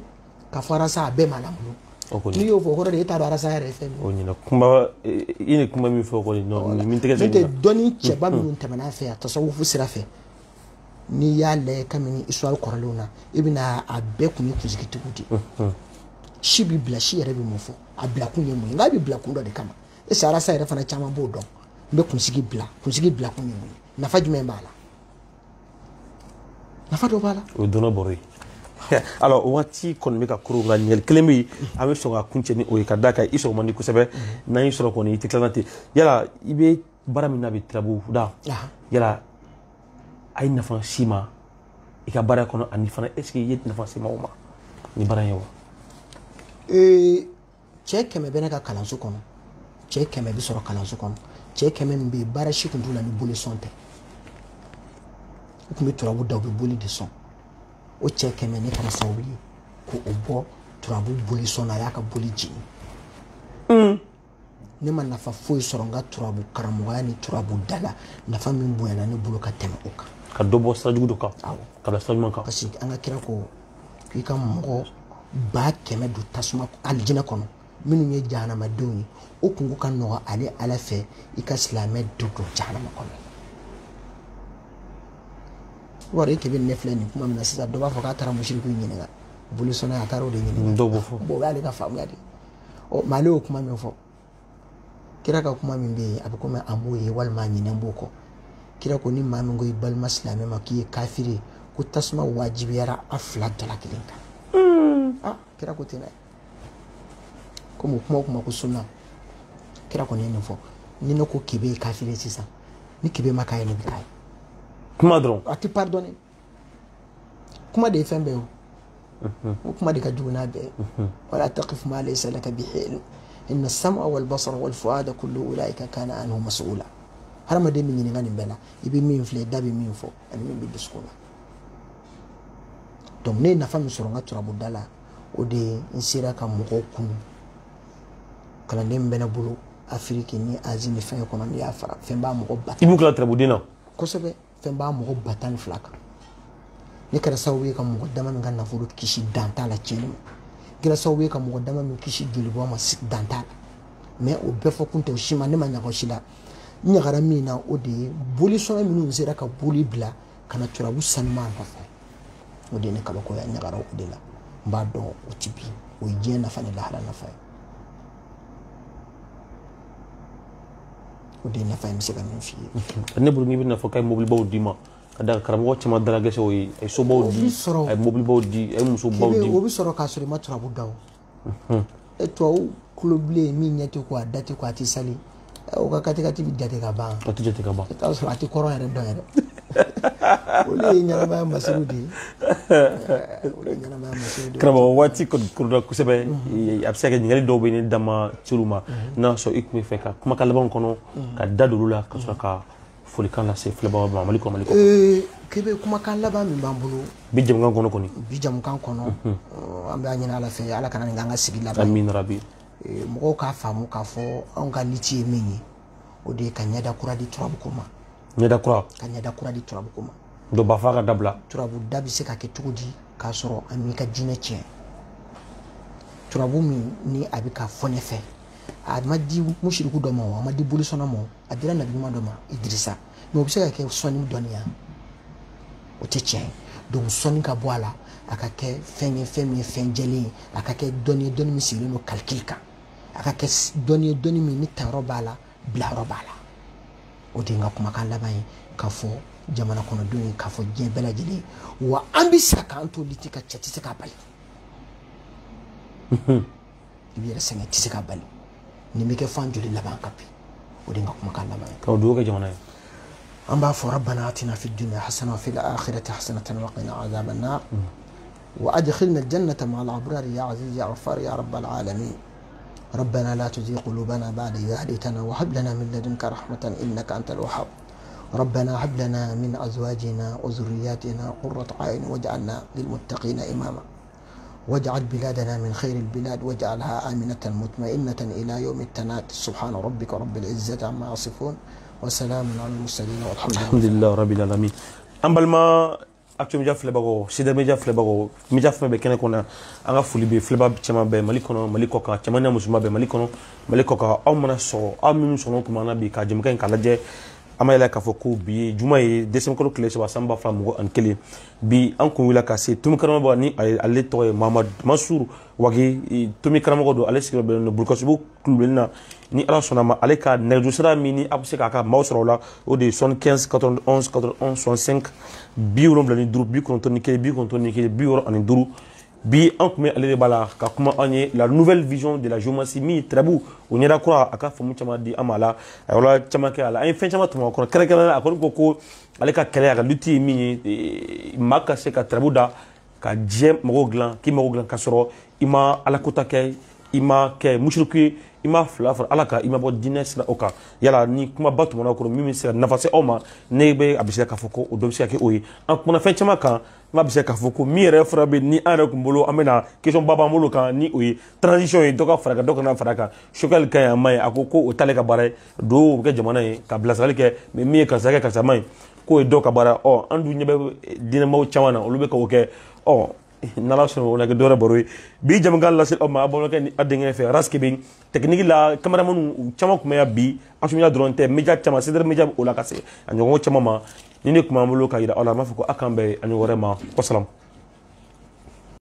ka fara sa a bɛɛ ma lamɔ n'i y'o fɔ o kɔrɔ de e t'a dɔn arasa yɛrɛ ye fɛn min ye. o ɲina kuma i ni kuma min fɔ kɔni min tɛgɛ n'o tɛ dɔnni cɛba minnu tɛmɛna fɛ a tasawufu sira fɛ n'i y'a lajɛ kabini histoire kɔrɔlenw na i bɛna a bɛɛ kun ye kunsigitigiw de ye si bi bila si yɛrɛ bɛ mun fɔ a bila kun ye mun ye nka a bɛ bila kun dɔ de kama est-ce que arasa yɛrɛ fana caman b'o dɔn n bɛ kunsigi bila kun ye mun ye nafa jumɛn b'a la nafa dɔ b'a la. o dɔnna bɔrɔ ye. alors waati kɔni bɛ ka koro nka ɲɛli kelen bɛ yen an bɛ sɔn ka kuncɛ ni o ye ka da kan i sɔgɔ man di kosɛbɛ n'an y'i sɔrɔ kɔni i tɛ tilala ten yala i bɛ baara min na bi tirabu da yala a ye nafa si ma i ka baara kɔnɔ ani fana est ce que i ye nafa si ma o ma ni baara in ye wa. cɛ 100 bɛ ne ka kalanso kɔnɔ cɛ 100 bɛ sɔrɔ kalanso kɔnɔ cɛ 100 min bɛ yen baara si tun t'u la ni boli sɔn tɛ u tun bɛ turabu da u bɛ boli de sɔn. o cɛ 100 ne kɛra sababu ye ko o bɔ turabu boli sɔn na a y'a ka boli jigin ne ma nafa foyi sɔrɔ n ka turabu karamɔgɔya ni turabu da la nafa min bonyana ne bolo ka tɛmɛ o kan ka dɔ bɔ sira jugu dɔ kan ka bila sira ɲuman kan parce que an ka kira ko k'i ka mɔgɔ 100 don tasuma alijinɛ kɔnɔ minnu ye jahanamadenw ye o kungo ka nɔgɔ ale ala fɛ i ka silamɛ don jahanama kɔnɔ wari e kebe ne filɛ nin kuma min na sisan dɔ b'a fɔ k'a taara musiriku ɲininka boli sɔnna a taara o de ɲininka dɔw b'o fɔ bon o y'ale ka faamuya de mais ale y'o kuma min fɔ kira ka kuma min bɛ yen a bɛ komi an b'o ye walima a ɲinɛn b'o kɔ kira ko ni maa min ko i balima silamɛ ma k'i ye kafiri ye ko tasuma wajibiyara a 2 dala kelen kan kira ko ten dɛ komi o kuma o kuma ko sunna kira kɔni ye nin fɔ ni ne ko k'i bɛ ye kafiri ye sisan ni k'i bɛ ma k'a ye ne bɛ k'a ye. kuma dɔrɔn a ti pardonné kuma de ye fɛn bɛɛ o kuma de ka jugu n'a bɛɛ wala taqif ma laysa laka bihi ilm inna as-sam'a wal basara wal fu'ada kullu ulaika kana anhu mas'ula hadamaden min ɲininka nin bɛɛ la i bɛ min filɛ da bɛ min fɔ ani min bɛ dusukun na donc ne ye nafa min sɔrɔ n ka turabu da la o de ye n sera ka mɔgɔw kunu kalanden min bɛ ne bolo afiriki ni azi ni fɛn kɔnɔ n'i y'a fara fɛn b'a mɔgɔ ba i b'u kila turabuden na kosɛbɛ fɛn b'a mɔgɔ 12 kan ne kɛra sababu ye ka mɔgɔ dama min ka nafolo kisi dan t'a la tiɲɛni ma kɛra sababu ye ka mɔgɔ dama min kisi jolibɔ ma dan t'a la mais o bɛɛ fɔ kun tɛ o si ma ne ma ɲaga o si la n ɲagara min na o de ye boli sɔnna minnu sera ka boli bila ka na turabu sanuma nɔfɛ o de ye ne kabakoya ɲagara o de la n b'a dɔn o ti bi o ye diɲɛ nafa ni lahara nafa ye o de ye nafa ye n bɛ se ka min f'i ye ne bolo n'i bɛ nafa k'a ye mobilibaw d'i ma ada karamɔgɔ caman dala gɛsɛ o ye a ye sobaw di a ye mobilibaw di a ye musobaw di o bɛ sɔrɔ k'a sɔrɔ i ma turabu da o e tubabu kulo bilen min ɲɛ tɛ ko a da tɛ ko a tɛ sali o ka katikati bɛ jate ka ban a tɛ jate ka ban i t'a sɔrɔ a tɛ kɔrɔ yɛrɛ dɔn yɛrɛ olu ye ɲɛnamaya masiriw de ye olu ye ɲɛnamaya masiriw de ye karamɔgɔ waati korona kosɛbɛ a bɛ se ka kɛ ɲininkali dɔw bɛ ne dama cir'u ma n'a sɔrɔ i tun bɛ fɛ ka kumakan labanw kɔnɔ ka da don olu la ka sɔrɔ ka folikan lase filɛbagaw ma Mali kɔnɔ Mali kɔnɔ kebe kumakan laban min b'an bolo bi jamukan kɔnɔ kɔni bi jamukan kɔnɔ an b'a ɲini Ala fɛ Ala kana nin k'an ka sigi laban amin rabi mɔgɔw k'a faamu k'a fɔ anw ka liti ye min ye o de ye ka ɲɛda kura di turabuko ma ɲɛda kura ka ɲɛda kura di turabuko ma dɔ ba fa ka dabila turabu da bɛ se ka kɛ cogo di k'a sɔrɔ an m'i ka diinɛ tiɲɛ turabu min ni a bɛ ka fɔ ne fɛ a ma di musiriku dɔ ma o a ma di bolisɔnna ma a dira nabiɲuman dɔ ma Idirisa mais o bɛ se ka kɛ sɔnni dɔnniya o tɛ tiɲɛ donc sɔnni ka bɔ a la a ka kɛ fɛn ye fɛn min ye fɛn jɛlen ye a ka kɛ dɔnni ye dɔnni min sigilen don calcul kan a ka kɛ dɔnni ye dɔnni min ni tayɔrɔ b'a la bilayɔrɔ b'a la o de ye n ka kumakan laban ye k'a fɔ jamana kɔnɔdenw ye k'a fɔ diɲɛ bɛɛ lajɛlen wa an bɛ sa k'an to liti ka cɛ tɛ se k'a bali i b'i yɛrɛ sɛgɛn tɛ se k'a bali nin bɛ kɛ fan joli laban ka bi o de ye n ka kumakan laban ye ka dugawu kɛ jamana ye an b'a fɔ rabbana atina fid dunya hasana wa fil akhirati hasanatan wa qina adhaban nar wa adkhilna al-jannata ma'al abrar ya aziz ya ghaffar ya rabbal alamin ربنا لا تزغ قلوبنا بعد إذ هديتنا وهب لنا من لدنك رحمة إنك أنت الوهاب ربنا هب لنا من أزواجنا وذرياتنا قرة أعين واجعلنا للمتقين إماما واجعل بلادنا من خير البلاد واجعلها آمنة مطمئنة إلى يوم التناد سبحان ربك رب العزة عما يصفون وسلام على المرسلين والحمد لله رب العالمين أمبالما Actu Media filɛbagaw Sida Media filɛbagaw media fɛn bɛ kɛnɛ kɔnɔ an ka foli bɛ filɛba caman bɛɛ Mali kɔnɔ Mali kɔ kan cɛman ni musoman bɛɛ Mali kɔnɔ Mali kɔ kan aw mana sɔrɔ aw minnu sɔnna kuma na bi ka jɛmukan in k'a lajɛ an b'a yɛlɛ k'a fɔ ko bi ye juma ye décembre kalo tile 3 san 2021 bi an kun wulila ka se Tomi karamɔgɔ ni ale tɔgɔ ye Mahamadu Mansur Wage Tomi karamɔgɔ don ale sigiyɔrɔ bɛnnen don Burukɔsibugu kulubali na ni Ala sɔnna ma ale ka nɛgɛjuru sira min ni a bɛ se k'a ka maaw sɔrɔ o la o de ye 75 91 91 65 75 91 65 bi an tun bɛ ale de b'a la ka kuma an ye la nouvelle vision de la géomancie min tɛrɛbu o ɲɛda kura a ka faamu caman di an ma a la a yɔrɔ caman kɛ a la an ye fɛn caman tɛmɛ o kɔnɔ kɛrɛnkɛrɛnnenya a kɔni ko ale ka kɛlɛ a ka lutte ye min ye maa ka se ka tɛrɛbu da ka diɲɛ mɔgɔw dilan k'i mago dilan ka sɔrɔ i ma alakota kɛ i ma kɛ musiriku ye i ma fila fara Ala kan i ma bɔ diinɛ sira o kan yala ni kumaba tɛmɛna o kɔnɔ min bɛ se ka nafa se aw ma ne bɛ a bɛ se k'a fɔ ko o dɔ bɛ se ka kɛ o ye an kumana fɛn caman kan n bɛ se k'a fɔ ko min yɛrɛ fara bɛ ni an yɛrɛ tun bolo an bɛna question ba b'an bolo kan ni o ye transition ye dɔ ka fara kan dɔ kana fara kan Choguel ka ɲi a ma ɲi a ko o t'ale ka baara ye do o bɛ kɛ jamana ye ka bilasirali kɛ mais min ye karisa kɛ karisa ma ɲi k'o ye dɔ ka baara an dun ɲɛ bɛ diinɛmaw caman na olu bɛ k'o kɛ n'Ala sɔnna o la kɛ dɔwɛrɛ baro ye bi jamukan lase aw ma a balimakɛ ni a denkɛ fɛ Raski bɛ technique la caméraman caman tun bɛ yan bi Actu Media dɔrɔn tɛ média caman Seder Media o la ka se a ɲɔgɔn caman ma ni ne tun b'an bolo ka yira aw la an b'a fɔ ko a k'an bɛn a ɲɔgɔn wɛrɛ ma wasalamu